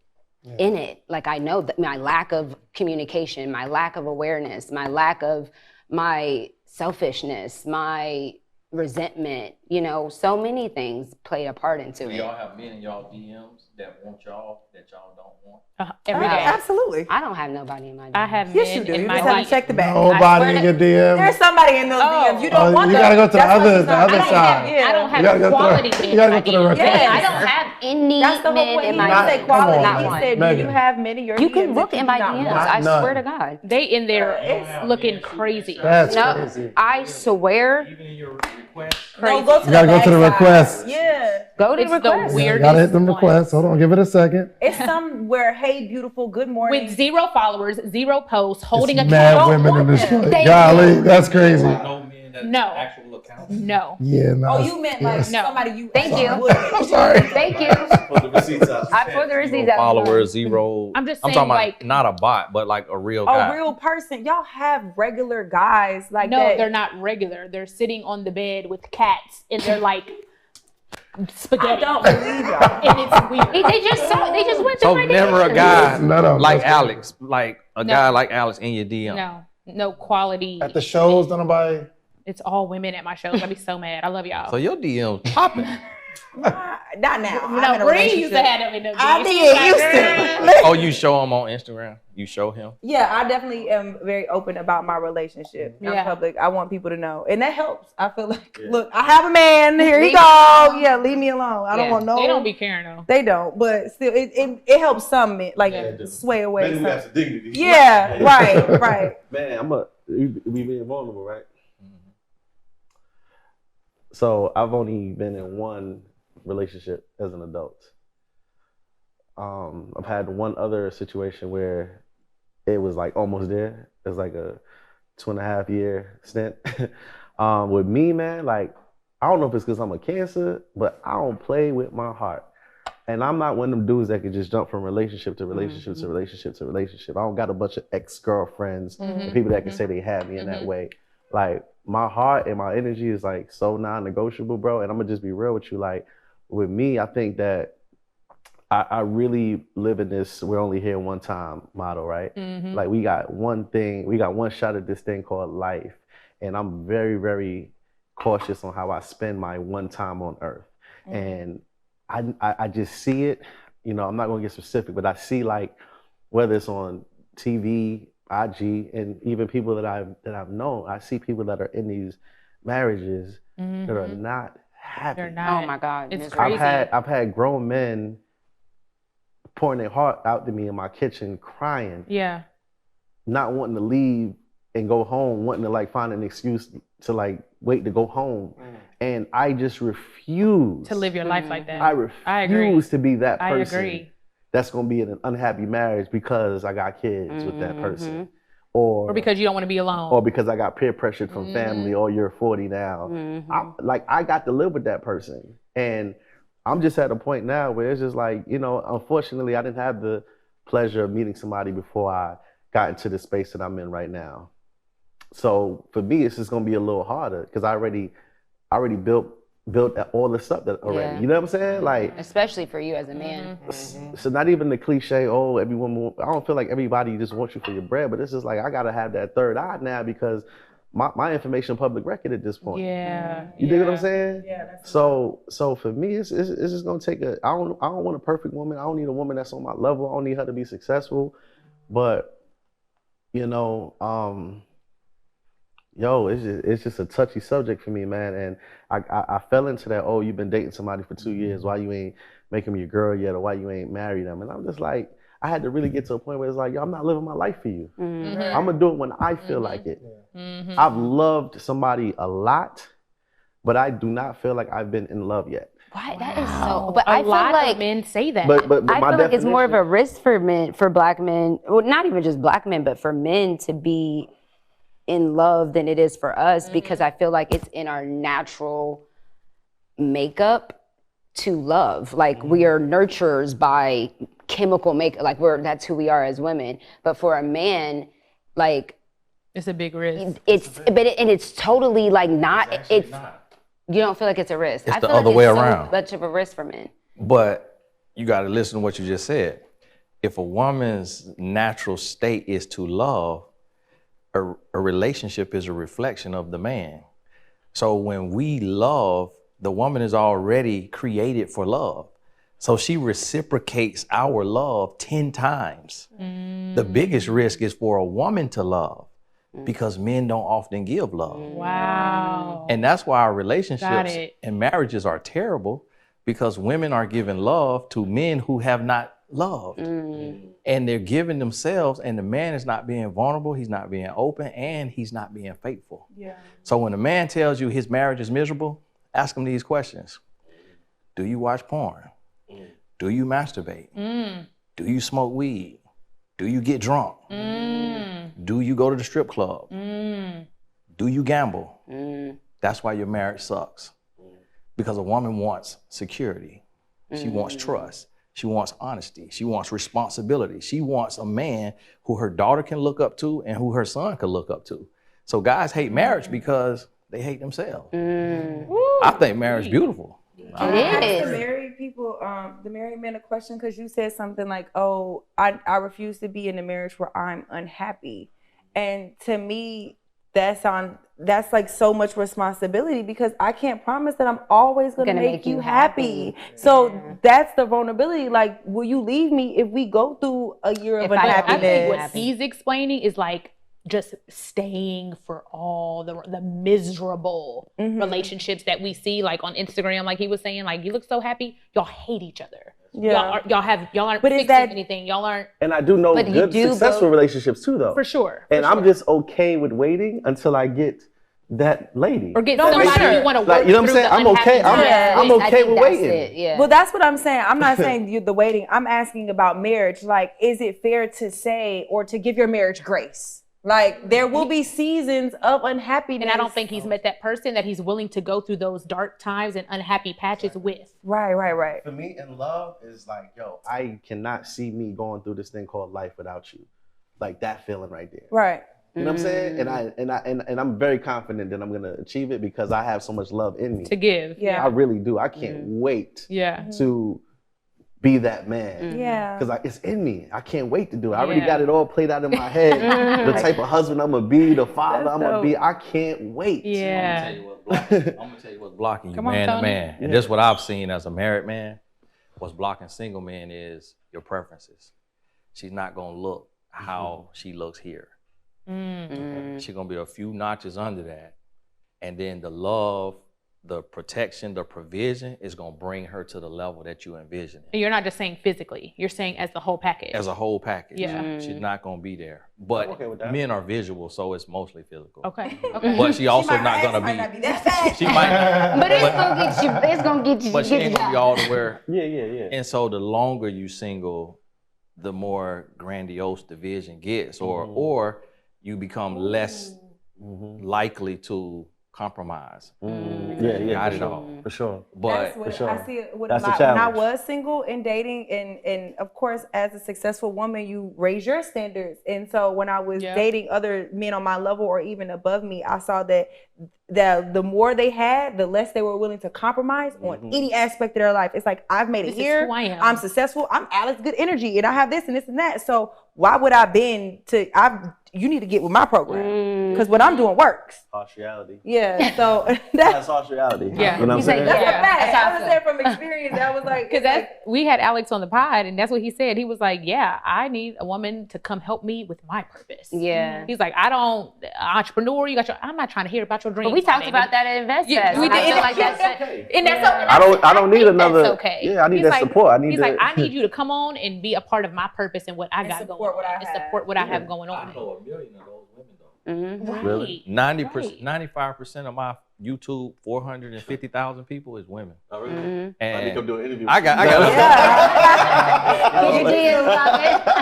in it. Like, I know that my lack of communication, my lack of awareness, my lack of my selfishness, my resentment, you know, so many things play a part into it. Do y'all have men in y'all DMs that want y'all that y'all don't want? Every day. Absolutely. I don't have nobody in my DMs. I have Yes, men you do. in You my just have to DMs. check the back. Nobody in your DM. There's somebody in those DMs. You don't want you them. gotta go to the That's what other she's not- side. I don't You gotta have go to quality the- men. you gotta go to the request. Yeah, I don't have any That's the whole men point. in He my didn't say DMs. quality. Come on, He said, do Megan. you have men in your You DMs? can look that in my do not DMs. want? I None. swear to God. They in there looking crazy. That's No, crazy. I swear. Even in your request. No, go to You gotta go to the backside. request. Yeah. Go to it's request. the weirdest. Gotta hit them one. requests. Hold on, give it a second. It's some where, hey, beautiful, good morning. With 0 followers, 0 posts, holding It's a mad candle. women in this Thank place. you. Golly, that's crazy. No men that No. actual account. No. Yeah, no. Oh, you meant like No. somebody you. Thank you. I'm sorry. Thank you. Put the receipts out. I put the receipts out. Followers, 0. I'm just talking saying, about like- not a bot, but like a real guy. A real person. Y'all have regular guys like No, that. they're not regular. They're sitting on the bed with cats and they're like spaghetti. I don't believe y'all. And it's weird. They just went So through my never a DMs. guy None of them. like Alix, like a No. guy like Alix in your DM. No quality. At the shows, don't nobody. It's all women at my shows. I'd be so mad. I love y'all. So your DM popping. Not now. I'm in no, a Brii used relationship. to have them in the I DMs. did. Used to. Oh, you show him on Instagram? You show him? Yeah, I definitely am very open about my relationship in Yeah. public. I want people to know, and that helps. I feel like, look, I have a man. Here you go. Yeah, leave me alone. I don't want no. They don't be caring though. They don't, but still, it helps some men like sway away. Men who have some dignity. Yeah, right. Man, we being vulnerable, right? So I've only been in one relationship as an adult. I've had one other situation where it was like almost there. It was like a 2.5 year stint. With me, man, like, I don't know if it's because I'm a Cancer, but I don't play with my heart. And I'm not one of them dudes that can just jump from relationship to relationship to relationship to relationship. I don't got a bunch of ex-girlfriends and people that can say they had me in that way. Like, my heart and my energy is like so non-negotiable, bro. And I'm gonna just be real with you. Like, with me, I think that I really live in this we're only here one time model, right? Like, we got one shot at this thing called life. And I'm very, very cautious on how I spend my one time on earth. And I just see it, you know, I'm not gonna get specific, but I see, like, whether it's on TV, IG, and even people that I've known, I see people that are in these marriages that are not happy. They're not. Oh my God. It's miserable. crazy. I've had grown men pouring their heart out to me in my kitchen, crying, Yeah. not wanting to leave and go home, wanting to like find an excuse to like wait to go home. And I just refuse To live your life like that. I refuse agree. to be that I person agree. that's gonna be in an unhappy marriage because I got kids with that person. Or because you don't want to be alone. or because I got peer pressured from family, or you're 40 now. I got to live with that person. And I'm just at a point now where it's just like, you know, unfortunately, I didn't have the pleasure of meeting somebody before I got into the space that I'm in right now. So for me, it's just gonna be a little harder because I already built all this stuff that already. Yeah. You know what I'm saying? Like, Especially for you as a man. so not even the cliche, oh, everyone, I don't feel like everybody just wants you for your bread, but it's just like, I gotta have that third eye now because my information public record at this point. Yeah. You dig what I'm saying? Yeah, that's So for me, it's just gonna take I don't want a perfect woman. I don't need a woman that's on my level. I don't need her to be successful. But, you know, it's just a touchy subject for me, man. And I fell into that, oh, you've been dating somebody for 2 years. Why you ain't make them your girl yet, or why you ain't married them? And I'm just like, I had to really get to a point where it's like, yo, I'm not living my life for you. I'm gonna do it when I feel like it. I've loved somebody a lot, but I do not feel like I've been in love yet. Why? That is so. But A I feel lot like of men say that. But I my feel like it's more of definition- a risk for men, for black men. Well, not even just black men, but for men to be in love than it is for us, because I feel like it's in our natural makeup to love. Like, we are nurturers by chemical makeup. Like, that's who we are as women. But for a man, like, it's a big risk. it's totally like not. You don't feel like it's a risk. It's I the feel other like way it's around. so much of a risk for men. But you got to listen to what you just said. If a woman's natural state is to love, a relationship is a reflection of the man. So when we love, the woman is already created for love. So she reciprocates our love 10 times. The biggest risk is for a woman to love, because men don't often give love. Wow. And that's why our Got relationships it. and marriages are terrible, because women are giving love to men who have not loved. And they're giving themselves, and the man is not being vulnerable, he's not being open, and he's not being faithful. Yeah. So when a man tells you his marriage is miserable, ask him these questions. Do you watch porn? Do you masturbate? Do you smoke weed? Do you get drunk? Do you go to the strip club? Do you gamble? That's why your marriage sucks. Because a woman wants security. She wants trust. She wants honesty. She wants responsibility. She wants a man who her daughter can look up to and who her son can look up to. So guys hate marriage because they hate themselves. I think marriage is beautiful. It is. The married people, the married men a question, because you said something like, oh, I refuse to be in a marriage where I'm unhappy. And to me, that's like so much responsibility, because I can't promise that I'm always gonna make you happy. So that's the vulnerability. Like, will you leave me if we go through a year of unhappiness? I think what he's explaining is like just staying for all the miserable relationships that we see, like on Instagram, like he was saying, like, you look so happy, y'all hate each other. Yeah. Y'all aren't fixing anything. Y'all aren't. And I do know good, successful relationships too, though. For sure. And I'm just okay with waiting until I get that lady. Or get somebody you want to work like, you know what I'm saying? I'm okay. I'm okay with waiting. Yeah. Well, that's what I'm saying. I'm not saying the waiting. I'm asking about marriage. Like, is it fair to say or to give your marriage grace? Like, there will be seasons of unhappiness. And I don't think he's met that person that he's willing to go through those dark times and unhappy patches with. Right. For me, in love is like, yo, I cannot see me going through this thing called life without you. Like that feeling right there. Right. You know what I'm saying? And I'm very confident that I'm gonna achieve it because I have so much love in me. To give. Yeah. I really do. I can't wait to be that man. Yeah. Because it's in me. I can't wait to do it. I already got it all played out in my head. The type of husband I'm gonna be, the father I'm gonna be. I can't wait. Yeah. I'm gonna tell you what's blocking you, man to man. And this is what I've seen as a married man. What's blocking single men is your preferences. She's not gonna look how she looks here. She's gonna be a few notches under that. And then the love, the protection, the provision is gonna bring her to the level that you envision. And you're not just saying physically, you're saying as the whole package. As a whole package. Yeah. She's not gonna be there. But men are visual, so it's mostly physical. Okay. But she also not gonna be that she might not. But it's gonna get you. But she ain't gonna be all the way. Yeah. And so the longer you single, the more grandiose the vision gets, or you become less likely to compromise. Got it all. For sure. But that's what I see it with a lot. When I was single and dating, and of course, as a successful woman, you raise your standards. And so when I was dating other men on my level or even above me, I saw that the more they had, the less they were willing to compromise on any aspect of their life. It's like, I've made it here. Is who I am. I'm successful. I'm Alix, good energy, and I have this and this and that. So why would I bend to? You need to get with my program because what I'm doing works. Partiality. Yeah. So that's partiality. Yeah. You know what I'm saying? That's a fact. I was there from experience. I was like, because we had Alix on the pod, and that's what he said. He was like, "Yeah, I need a woman to come help me with my purpose." Yeah. He's like, entrepreneur. I'm not trying to hear about your dreams. But we talked about that at Invest. We did. I feel like that's okay. And that's I don't need another. That's okay. Yeah, I need that support. He's like, I need you to come on and be a part of my purpose and what I got going on. Support what I have going on. I know a million of those women though. Right. Really? 95% of my YouTube 450,000 people is women. Oh, really? And I need to come do an interview. I got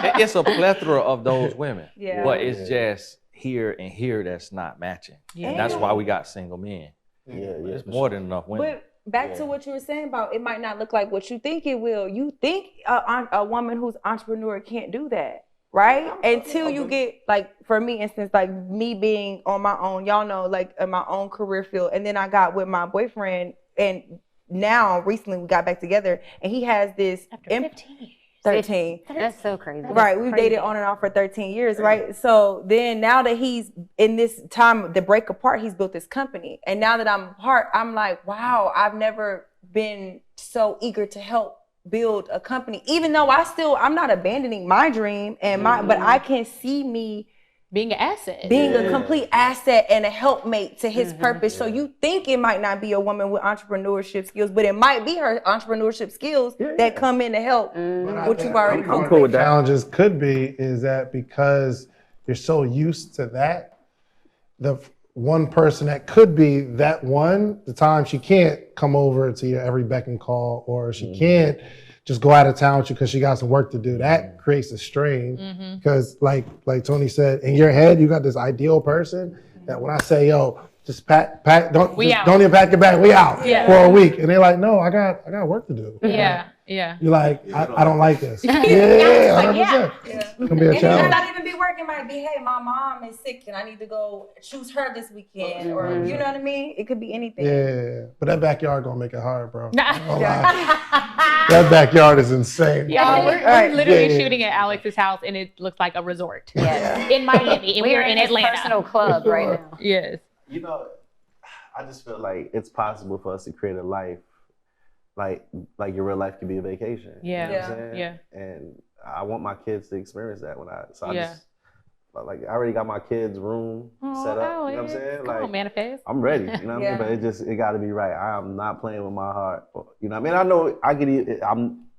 Yeah. it's a plethora of those women. Yeah. But it's just here and here that's not matching. Yeah. And that's why we got single men. Yeah. It's more than enough women. But back to what you were saying about it might not look like what you think it will. You think a woman who's entrepreneur can't do that, right? Until you get, like, for me, instance, like me being on my own, y'all know, like in my own career field. And then I got with my boyfriend, and now recently we got back together, and he has this After 15 years. 13. That's so crazy. Right. We've dated on and off for 13 years, right? So then now that he's in this time, the break apart, he's built this company. And now that I'm apart, I'm like, wow, I've never been so eager to help build a company, even though I'm not abandoning my dream and but I can see me being an asset, being a complete asset and a helpmate to his purpose. So you think it might not be a woman with entrepreneurship skills, but it might be her entrepreneurship skills that come in to help what you've already I'm cool with that. Challenges could be is that because you're so used to that, one person that could be that one, the time she can't come over to your every beck and call, or she can't just go out of town with you because she got some work to do. That creates a strain because like Tony said, in your head, you got this ideal person that when I say, yo, just pack, don't even pack your bag, we out for a week. And they're like, no, I got work to do. Yeah. You're like, I don't like this. 100%. It's gonna be a challenge. It might not even be work. It might be, hey, my mom is sick and I need to go choose her this weekend, or you know what I mean. It could be anything. Yeah, but that backyard gonna make it hard, bro. That backyard is insane. Yeah, we're literally shooting at Alix's house, and it looks like a resort. In Miami, and we're in Atlanta. Personal club right now. Yes. You know, I just feel like it's possible for us to create a life like your real life could be a vacation. Yeah. You know what I'm saying? And I want my kids to experience that I just like I already got my kids' room set up. You know what I'm saying? Come on, manifest. I'm ready. You know what I mean? But it got to be right. I am not playing with my heart. You know what I mean? I know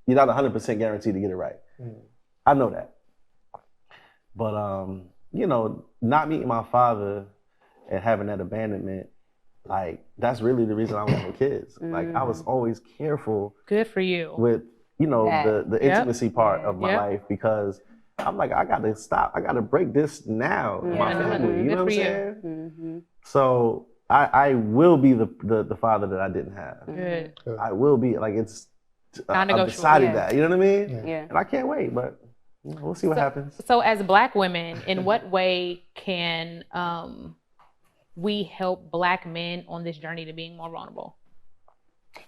you're not 100% guaranteed to get it right. I know that. But you know, not meeting my father and having that abandonment, like that's really the reason I want no kids. Like I was always careful. Good for you. With the intimacy part of my life, because I'm like, I gotta stop. I gotta break this now in my family. You know what I'm saying? So I will be the father that I didn't have. Good. I will be, like, it's I've decided that. You know what I mean? Yeah. And I can't wait, but we'll see what happens. So as Black women, in what way can we help Black men on this journey to being more vulnerable?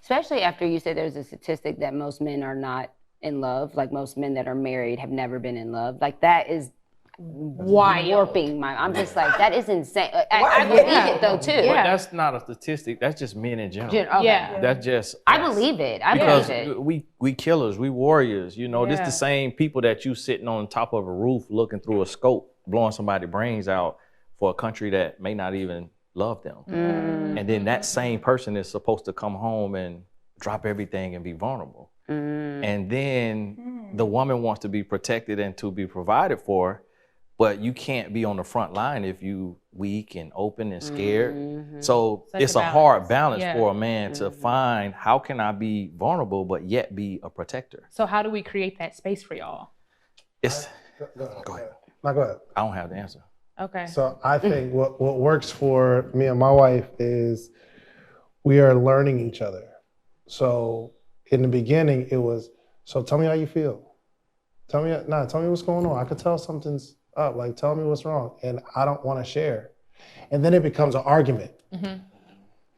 Especially after you said there's a statistic that most men are not in love. Like most men that are married have never been in love. Like that is warping my. I'm just like, that is insane. I believe it though too. But that's not a statistic. That's just men in general. Okay. That's just. I believe it. Because we killers, we warriors. You know, this the same people that you sitting on top of a roof looking through a scope, blowing somebody's brains out for a country that may not even love them. And then that same person is supposed to come home and drop everything and be vulnerable. And then the woman wants to be protected and to be provided for, but you can't be on the front line if you weak and open and scared. So it's a hard balance for a man to find, how can I be vulnerable but yet be a protector? So how do we create that space for y'all? Go ahead. No, go ahead. I don't have the answer. Okay. So I think what works for me and my wife is we are learning each other. So in the beginning, it was, so tell me how you feel. Tell me what's going on. I could tell something's up, like tell me what's wrong. And I don't want to share. And then it becomes an argument.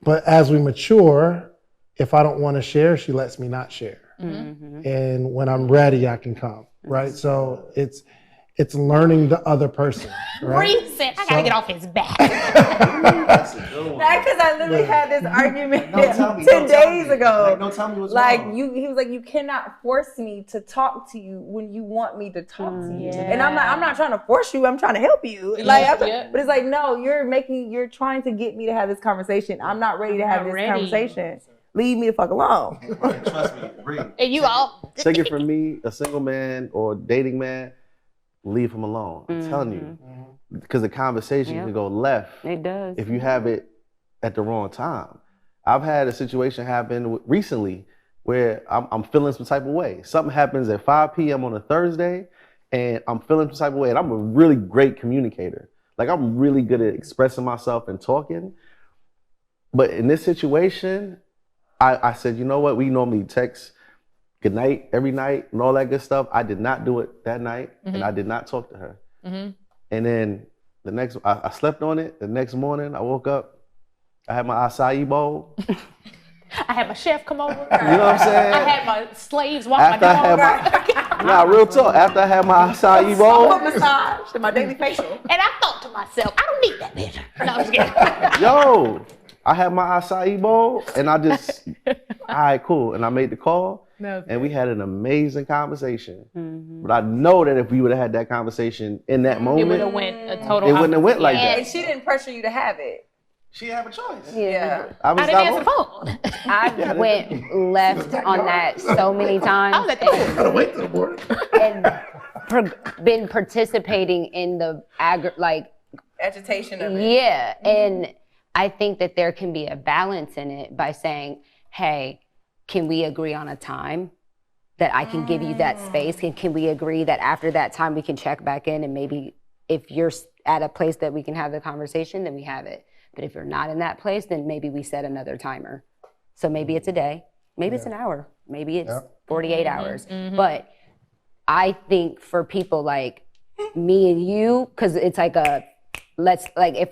But as we mature, if I don't want to share, she lets me not share. And when I'm ready, I can come, right? So it's learning the other person, right? Brii said, I gotta get off his back. That's because I literally had this argument 10 days ago. Don't tell me what's wrong. He was like, you cannot force me to talk to you when you want me to talk to you. And I'm not trying to force you. I'm trying to help you. But it's like, no, you're trying to get me to have this conversation. I'm not ready to have this conversation. Leave me the fuck alone. Trust me, Brii. And you all take it from me, a single man or dating man, leave him alone. I'm telling you. Because the conversation can go left. It does. If you have it at the wrong time. I've had a situation happen recently where I'm feeling some type of way. Something happens at 5 p.m. on a Thursday and I'm feeling some type of way. And I'm a really great communicator. Like I'm really good at expressing myself and talking. But in this situation, I said, you know what? We normally text good night every night and all that good stuff. I did not do it that night and I did not talk to her. And then I slept on it. The next morning I woke up, I had my acai bowl. I had my chef come over. You know what I'm saying? I had my slaves walk my dog. Real talk. After I had my acai bowl. Massage and my daily facial. And I thought to myself, I don't need that bitch. No, I'm just kidding. Yo, I had my acai bowl and I just, all right, cool. And I made the call. And we had an amazing conversation. But I know that if we would have had that conversation in that moment, it would have went a total. It wouldn't have went like that. And she didn't pressure you to have it. She have a choice. Yeah. I didn't answer the phone. I went left on that so many times. I was like, Gotta wait till the morning. And been participating in the agitation of it. Yeah, and I think that there can be a balance in it by saying, hey, can we agree on a time that I can give you that space? Can we agree that after that time we can check back in, and maybe if you're at a place that we can have the conversation, then we have it. But if you're not in that place, then maybe we set another timer. So maybe it's a day, maybe it's an hour, maybe it's 48 hours. But I think for people like me and you, because it's like if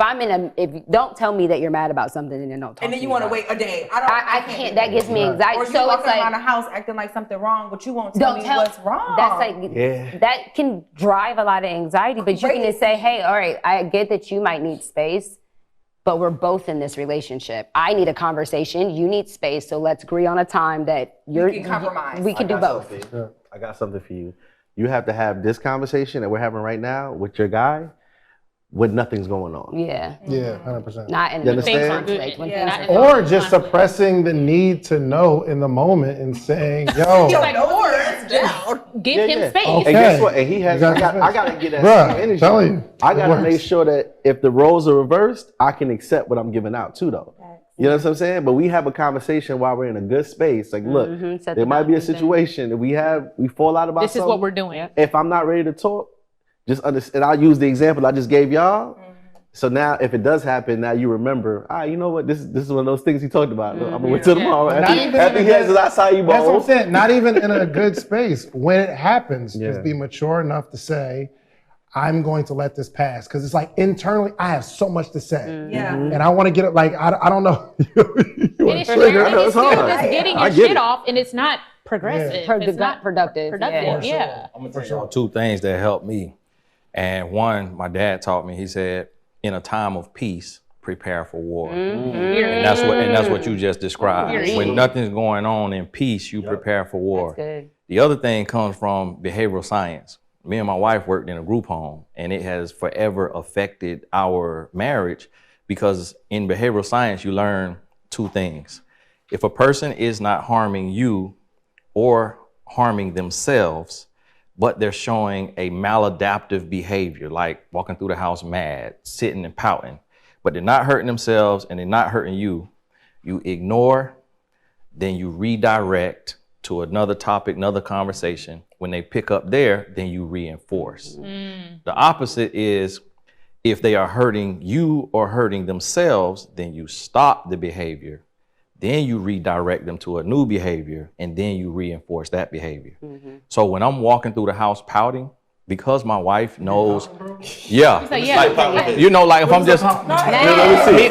don't tell me that you're mad about something and then don't talk to me. And then you want to wait a day. I can't. That gives me anxiety. Or you walking around the house acting like something wrong, but you won't tell me what's wrong. That's like that can drive a lot of anxiety. But you can just say, hey, all right, I get that you might need space, but we're both in this relationship. I need a conversation. You need space. So let's agree on a time that we can compromise. We can do both. I got something for you. You have to have this conversation that we're having right now with your guy when nothing's going on. Yeah. Yeah, 100%. Not in conflict. Or just suppressing the need to know in the moment and saying, yo. Give him space. Okay. And guess what? And he has, I gotta get that same energy. Tell you, I gotta make sure that if the roles are reversed, I can accept what I'm giving out too, though. You know what I'm saying? But we have a conversation while we're in a good space. Like, look, there might be a situation that we fall out about this something. This is what we're doing. If I'm not ready to talk, just understand. I'll use the example I just gave y'all. So now, if it does happen, now you remember. You know what? This is one of those things he talked about. I'm gonna wait till tomorrow. After he has his acai bowl. That's what I'm saying. Not even in a good space. When it happens, just be mature enough to say, I'm going to let this pass. Because it's like internally, I have so much to say. And I want to get it, like, I don't know. It's just getting your shit off, and it's not progressive. It's not productive. I'm gonna tell y'all two things that helped me. And one, my dad taught me, he said, in a time of peace, prepare for war. And that's what you just described. When nothing's going on in peace, you prepare for war. The other thing comes from behavioral science. Me and my wife worked in a group home, and it has forever affected our marriage because in behavioral science, you learn two things. If a person is not harming you or harming themselves, but they're showing a maladaptive behavior, like walking through the house mad, sitting and pouting, but they're not hurting themselves and they're not hurting you, you ignore, then you redirect to another topic, another conversation. When they pick up there, then you reinforce. The opposite is if they are hurting you or hurting themselves, then you stop the behavior. Then you redirect them to a new behavior, and then you reinforce that behavior. So when I'm walking through the house pouting, because my wife knows, like, you know, like if I'm just,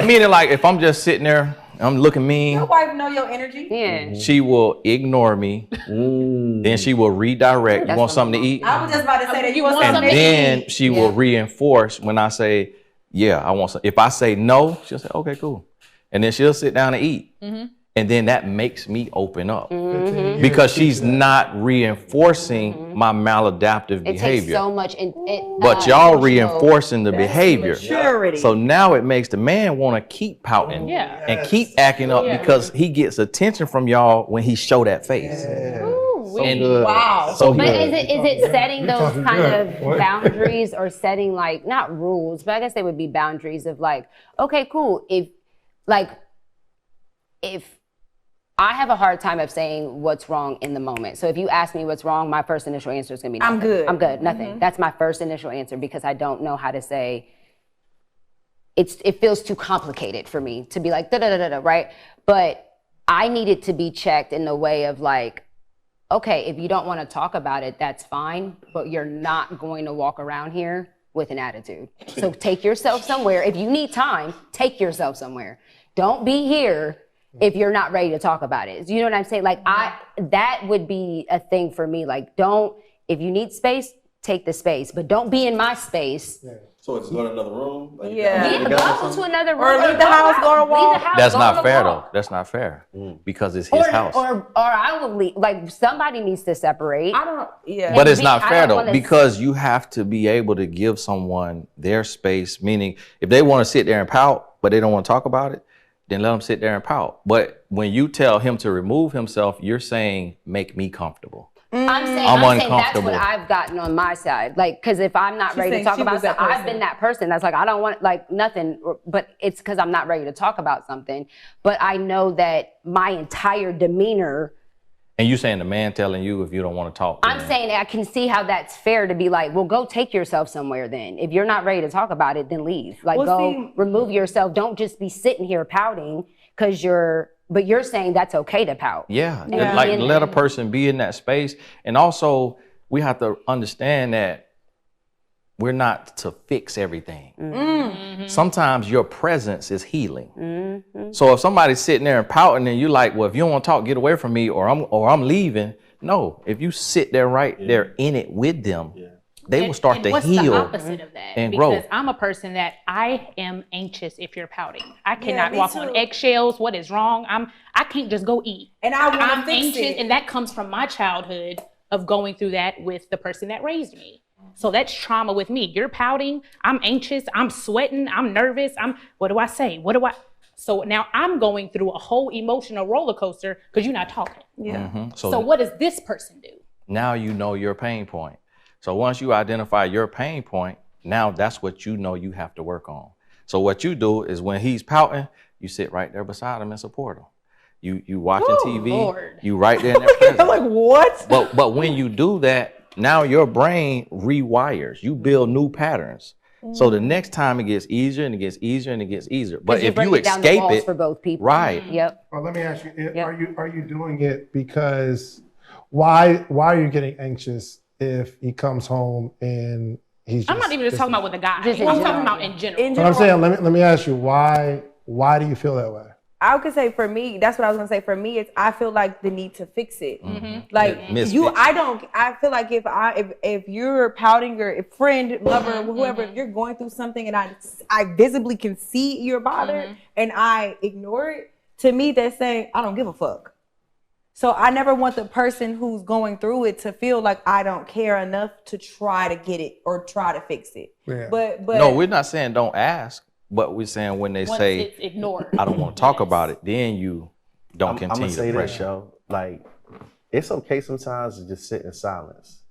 meaning like if I'm just sitting there, I'm looking mean. Your wife know your energy. She will ignore me. Then she will redirect. You want something to eat? I was just about to say that you want something to eat. And then she will reinforce when I say, I want some. If I say no, she'll say, okay, cool. And then she'll sit down and eat. And then that makes me open up because she's not reinforcing my maladaptive behavior. It takes so much. But y'all reinforcing the behavior. So now it makes the man want to keep pouting and keep acting up because he gets attention from y'all when he show that face. Wow. So but is it setting those kind of boundaries or setting like, not rules, but I guess they would be boundaries of like, okay, cool. If I have a hard time of saying what's wrong in the moment. So if you ask me what's wrong, my first initial answer is gonna be nothing. I'm good, nothing. That's my first initial answer because I don't know how to say, it feels too complicated for me to be like, da-da-da-da-da, right? But I need it to be checked in the way of like, okay, if you don't wanna talk about it, that's fine, but you're not going to walk around here with an attitude. So take yourself somewhere. If you need time, take yourself somewhere. Don't be here if you're not ready to talk about it. You know what I'm saying? Like that would be a thing for me. Like if you need space, take the space, but don't be in my space. So it's go to another room? Like go to another room. Or leave the house, go to walk. That's not fair though. That's not fair because it's his house. Or I will leave. Like somebody needs to separate. But it's not fair though because you have to be able to give someone their space, meaning if they want to sit there and pout, but they don't want to talk about it, then let them sit there and pout. But when you tell him to remove himself, you're saying, make me comfortable. I'm saying that's what I've gotten on my side. Like, because if I'm not ready to talk about something, I've been that person that's like, I don't want like nothing, but it's because I'm not ready to talk about something. But I know that my entire demeanor. And you saying the man telling you if you don't want to talk? I'm saying I can see how that's fair to be like, well, go take yourself somewhere then. If you're not ready to talk about it, then leave. Like, remove yourself. Don't just be sitting here pouting because but you're saying that's okay to pout. Yeah. Like let a person be in that space. And also we have to understand that we're not to fix everything. Mm-hmm. Sometimes your presence is healing. Mm-hmm. So if somebody's sitting there and pouting and you're like, well, if you don't want to talk, get away from me or I'm leaving. No, if you sit there there in it with them, they will start to heal. What's the opposite of that? And because grow. I'm a person that I am anxious if you're pouting. I cannot walk on eggshells. What is wrong? I can't just go eat. And I'm anxious, and that comes from my childhood of going through that with the person that raised me. So that's trauma with me. You're pouting. I'm anxious. I'm sweating. I'm nervous. What do I say? So now I'm going through a whole emotional roller coaster because you're not talking. Yeah. Mm-hmm. So what does this person do? Now you know your pain point. So once you identify your pain point, now that's what you know you have to work on. So what you do is when he's pouting, you sit right there beside him and support him. You watching TV, Lord. you right there in their presence. I'm like, what? But when you do that, now your brain rewires. You build new patterns. So the next time it gets easier and it gets easier and it gets easier. But if you escape it, for both people. Right? Yep. Well, let me ask you: Are you doing it because why are you getting anxious if he comes home and he's? I'm not even just talking about with a guy. I'm talking about in general. But I'm saying, let me ask you why do you feel that way? I could say for me, that's what I was gonna say. For me, it's I feel like the need to fix it. Mm-hmm. Like I feel like if you're pouting, your friend, lover, whoever, if you're going through something and I visibly can see you're bothered and I ignore it, to me that's saying I don't give a fuck. So I never want the person who's going through it to feel like I don't care enough to try to get it or try to fix it. Yeah. But no, we're not saying don't ask. But we're saying when they say, it's ignored. I don't want to talk about it, then you don't continue to press. Like, it's okay sometimes to just sit in silence.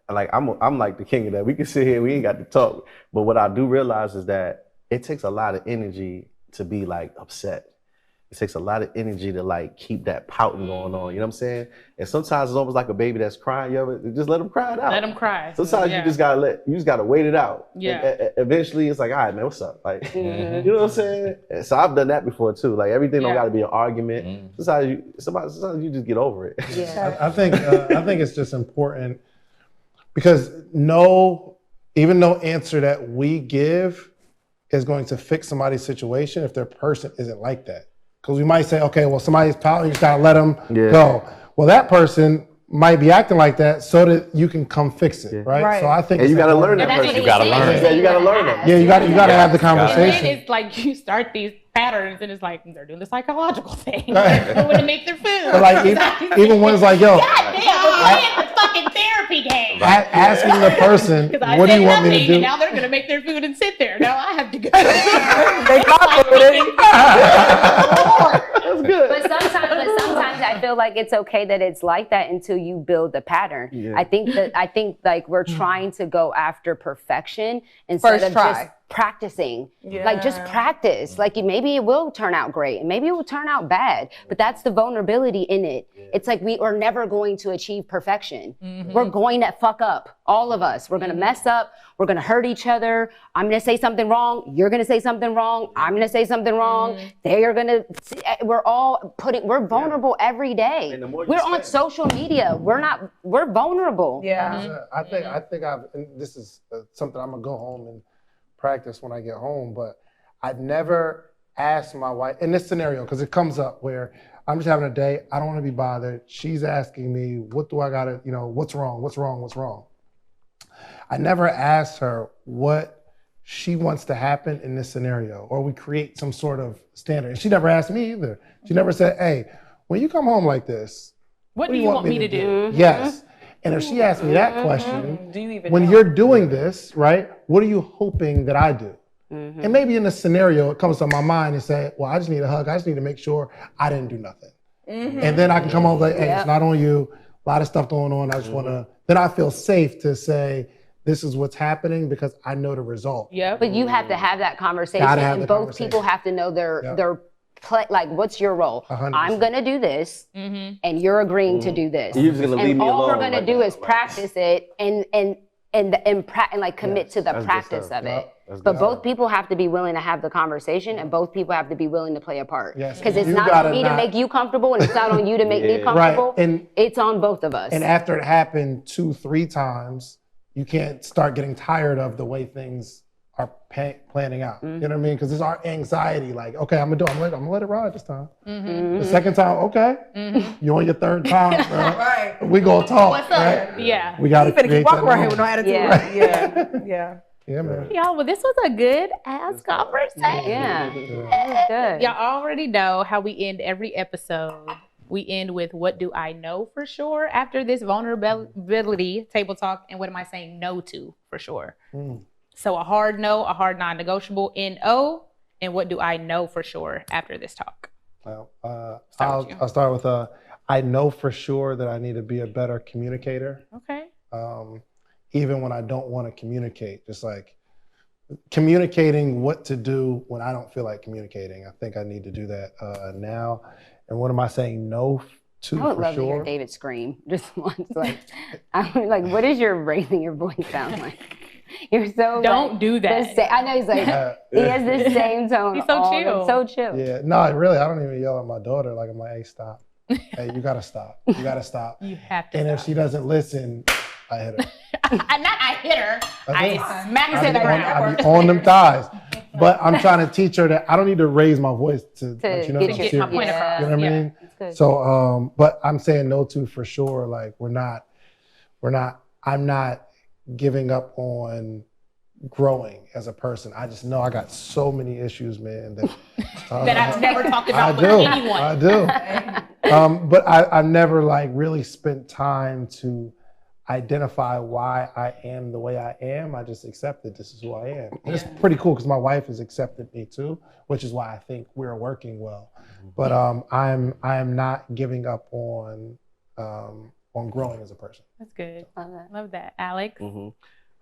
Like, I'm like the king of that. We can sit here, we ain't got to talk. But what I do realize is that it takes a lot of energy to be like upset. It takes a lot of energy to like keep that pouting going on. You know what I'm saying? And sometimes it's almost like a baby that's crying. You ever just let them cry it out. Let them cry. Sometimes you just gotta wait it out. Yeah. And eventually it's like, all right, man, what's up? Like, you know what I'm saying? And so I've done that before too. Like everything don't gotta be an argument. Sometimes you just get over it. Yeah. I think it's just important because even no answer that we give is going to fix somebody's situation if their person isn't like that. Because we might say, okay, well, somebody's pouting, you just gotta let them go. Well, that person might be acting like that so that you can come fix it, right? So I think you gotta learn that person. You gotta learn. Yeah, you gotta learn them. Yeah, you gotta have the conversation. And it's like you start these patterns and it's like they're doing the psychological thing. They're going to make their food. But like even when it's like, yo, God damn, we're playing the fucking therapy game. Asking the person, what do you want me to do? And now they're gonna make their food and sit there. Now I have to go. They pop with it. That's good. But sometimes I feel like it's okay that it's like that until you build the pattern. Yeah. I think like we're trying to go after perfection instead of just practicing. Like just practice. Like maybe it will turn out great and maybe it will turn out bad, but that's the vulnerability in it. It's like we are never going to achieve perfection. We're going to fuck up, all of us. We're going to mess up. We're going to hurt each other. I'm going to say something wrong. You're going to say something wrong. I'm going to say something wrong. They're going to, we're vulnerable every day. We're on social media. We're vulnerable. Yeah. I think this is something I'm going to go home and practice when I get home, but I've never asked my wife in this scenario, because it comes up where I'm just having a day, I don't want to be bothered. She's asking me, what do I gotta, what's wrong? I never asked her what she wants to happen in this scenario, or we create some sort of standard. And she never asked me either. She never said, hey, when you come home like this, what do you want me to do? Yes. And if she asked me that question, when you're doing this, right, what are you hoping that I do? And maybe in the scenario, it comes to my mind and say, well, I just need a hug. I just need to make sure I didn't do nothing. And then I can come home like, hey, it's not on you. lot of stuff going on. I just want to, then I feel safe to say, this is what's happening because I know the result. Yeah. But you have to have that conversation, and both people have to know their play, like, what's your role? 100%. I'm gonna do this, and you're agreeing to do this. You're just gonna leave me alone. All we're gonna do is practice it and like commit to the practice of it. But both people have to be willing to have the conversation, and both people have to be willing to play a part. Because it's not on me to make you comfortable, and it's not on you to make me comfortable. Right. And it's on both of us. And after it happened 2-3 times, you can't start getting tired of the way things are planning out. You know what I mean? Because there's our anxiety, like, okay, I'm gonna let it ride this time. The second time, okay, you on your third time, bro. Right. We gonna talk. What's right? up? Yeah. We gotta keep walking around here with no attitude. Yeah. Yeah, man. Y'all, well, this was a good ass conversation. Yeah. Good. Y'all already know how we end every episode. We end with, what do I know for sure after this vulnerability table talk, and what am I saying no to for sure? So a hard no, a hard non-negotiable, N-O, and what do I know for sure after this talk? Well, I'll start with I know for sure that I need to be a better communicator. Okay. Even when I don't want to communicate, just like communicating what to do when I don't feel like communicating. I think I need to do that now. And what am I saying no to for sure? I would love to hear David scream just once. Like, I'm like, what is your raising your voice sound like? You're so don't do that. I know he's like he has the same tone. He's so chill. So chill. Yeah, no, really, I don't even yell at my daughter. Like, I'm like, hey, stop. Hey, you gotta stop. You gotta stop. You have to. And stop. if she doesn't listen, I hit her. I hit her. I smack her to the ground. I be on them thighs. But I'm trying to teach her that I don't need to raise my voice to let you know that I'm get my point across. You know what I mean? So, but I'm saying no to for sure. Like, I'm not giving up on growing as a person. I just know I got so many issues, man, that that I've never talked about with anyone. I do. But I've never like really spent time to identify why I am the way I am. I just accepted this is who I am. And it's pretty cool because my wife has accepted me too, which is why I think we're working well. But I am not giving up on growing as a person. That's good. Love that. Alix?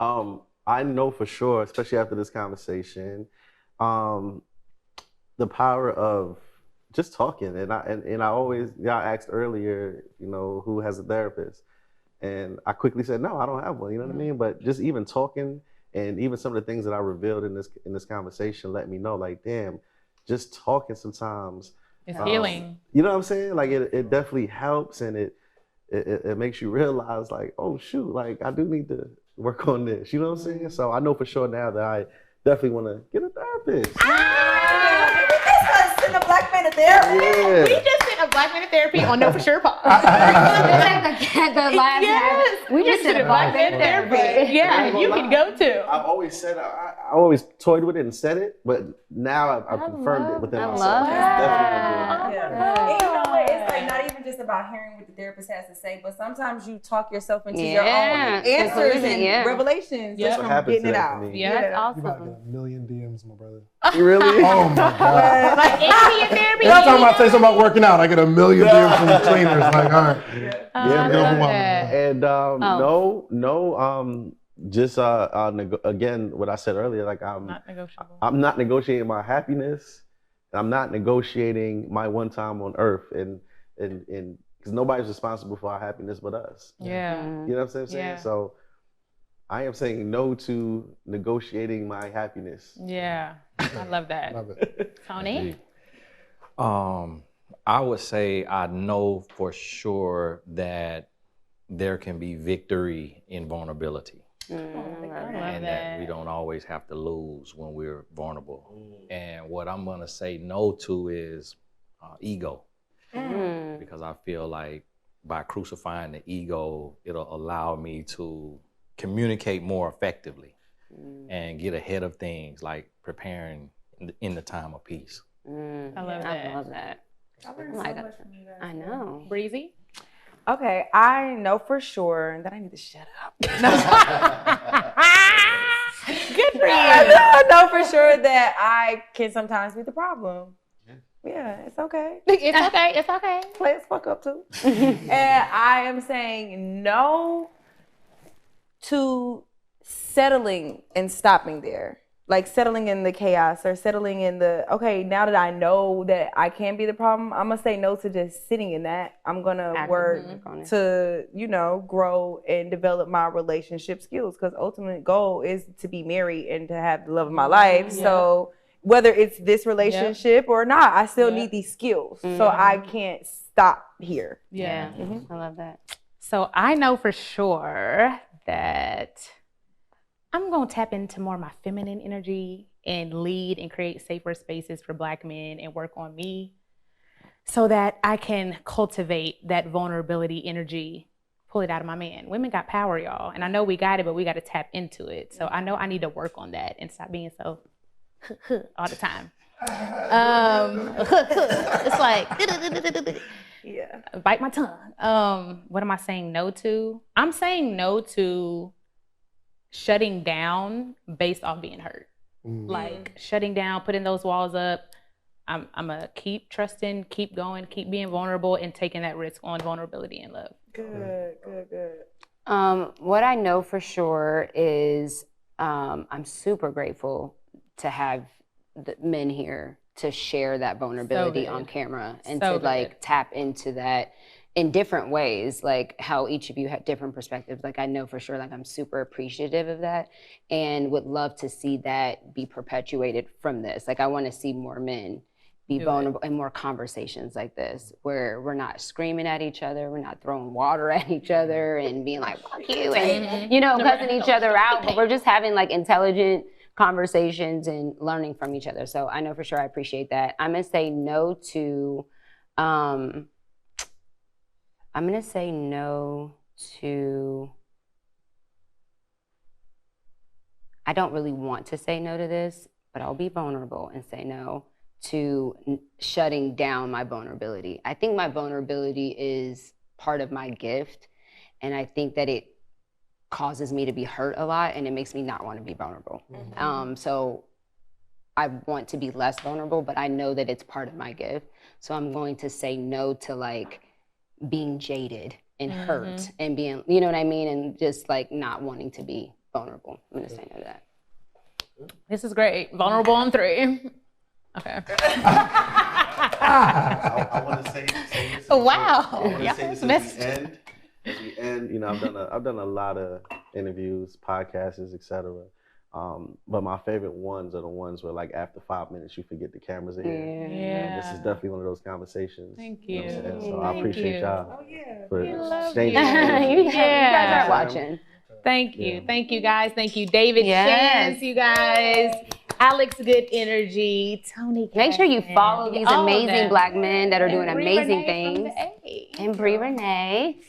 I know for sure, especially after this conversation, the power of just talking. And I always, y'all asked earlier, who has a therapist? And I quickly said, no, I don't have one, you know what I mean? But just even talking, and even some of the things that I revealed in this conversation let me know, like, damn, just talking sometimes. It's healing. You know what I'm saying? Like, it definitely helps, and it makes you realize, like, oh shoot, like, I do need to work on this, you know what I'm saying? So I know for sure now that I definitely want to get a therapist. Send a black man to therapy. Yeah. We just sent a black man to therapy on No For Sure Pod. We just did a black man therapy. Yeah, you can go to. I've always said, I always toyed with it and said it, but now I've confirmed it within myself. Love And you know what? It's like not even just about hearing what the therapist has to say, but sometimes you talk yourself into your own answers and revelations just from getting it out. Yeah, that's awesome. You about to get a million DMs, my brother. You really? Oh my God. Like, in therapy. Every time I say something about working out, I get a million DMs from the cleaners. Like, all right. And just again, what I said earlier, like I'm not negotiating my happiness. I'm not negotiating my one time on earth, and because nobody's responsible for our happiness but us. Yeah. You know what I'm saying? Yeah. So I am saying no to negotiating my happiness. Yeah. I love that. Love it. Tony? I would say I know for sure that there can be victory in vulnerability. And that we don't always have to lose when we're vulnerable. And what I'm gonna say no to is ego. Because I feel like by crucifying the ego, it'll allow me to communicate more effectively and get ahead of things, like preparing in the time of peace. I love that. I love that. I learned so much from you guys. I know. Breezy? Okay, I know for sure that I need to shut up. Good for you. I know for sure that I can sometimes be the problem. Yeah, it's okay. It's okay. It's okay. Players fuck up too. And I am saying no to settling and stopping there. Like settling in the chaos or settling in the, okay, now that I know that I can be the problem, I'm gonna say no to just sitting in that. I'm gonna work to, grow and develop my relationship skills, because ultimate goal is to be married and to have the love of my life. Yeah. So whether it's this relationship or not, I still need these skills. So I can't stop here. Yeah. I love that. So I know for sure that I'm going to tap into more of my feminine energy and lead and create safer spaces for Black men and work on me so that I can cultivate that vulnerability energy, pull it out of my man. Women got power, y'all. And I know we got it, but we got to tap into it. So I know I need to work on that and stop being so all the time. It's like, bite my tongue. What am I saying no to? I'm saying no to shutting down based off being hurt. Like shutting down, putting those walls up. I'm gonna keep trusting, keep going, keep being vulnerable, and taking that risk on vulnerability and love. Good. What I know for sure is I'm super grateful to have the men here to share that vulnerability on camera and to tap into that in different ways, like how each of you had different perspectives. Like I know for sure, like I'm super appreciative of that and would love to see that be perpetuated from this. Like I want to see more men be vulnerable and more conversations like this where we're not screaming at each other, we're not throwing water at each other and being like, fuck you, and cussing each other out, but we're just having like intelligent conversations and learning from each other. So I know for sure I appreciate that. I'm gonna say no to I don't really want to say no to this, but I'll be vulnerable and say no to shutting down my vulnerability. I think my vulnerability is part of my gift, and I think that it causes me to be hurt a lot, and it makes me not want to be vulnerable. So I want to be less vulnerable, but I know that it's part of my gift. So I'm going to say no to like being jaded and hurt and being, you know what I mean? And just like not wanting to be vulnerable. I'm gonna say no to that. This is great. Vulnerable on 3. Okay. I want to say this. Wow. I want to say this at the end. I've done a lot of interviews, podcasts, etc. But my favorite ones are the ones where like after 5 minutes you forget the cameras are here. Yeah. This is definitely one of those conversations. Thank you. So I appreciate y'all for you guys are watching. Thank you. Thank you guys. Thank you, David. Shands, you guys. Alix, good energy. Tony Gaskins. Make sure you follow these amazing Black men that are doing amazing things. And Brii Renee.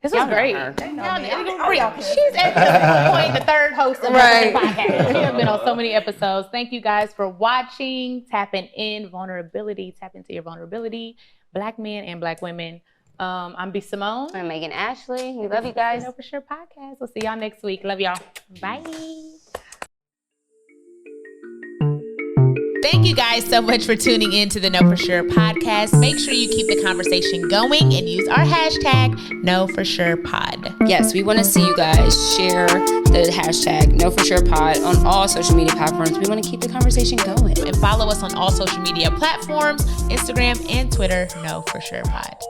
This was great. She's at this point the third host of the podcast. She has been on so many episodes. Thank you guys for watching. Tapping in vulnerability. Tap into your vulnerability. Black men and Black women. I'm B.Simone. I'm Megan Ashley. We love you guys. Know For Sure podcast. We'll see y'all next week. Love y'all. Bye. Thank you guys so much for tuning in to the Know For Sure podcast. Make sure you keep the conversation going and use our hashtag KnowForSurePod. Yes, we want to see you guys share the hashtag KnowForSurePod on all social media platforms. We want to keep the conversation going. And follow us on all social media platforms, Instagram and Twitter, KnowForSurePod.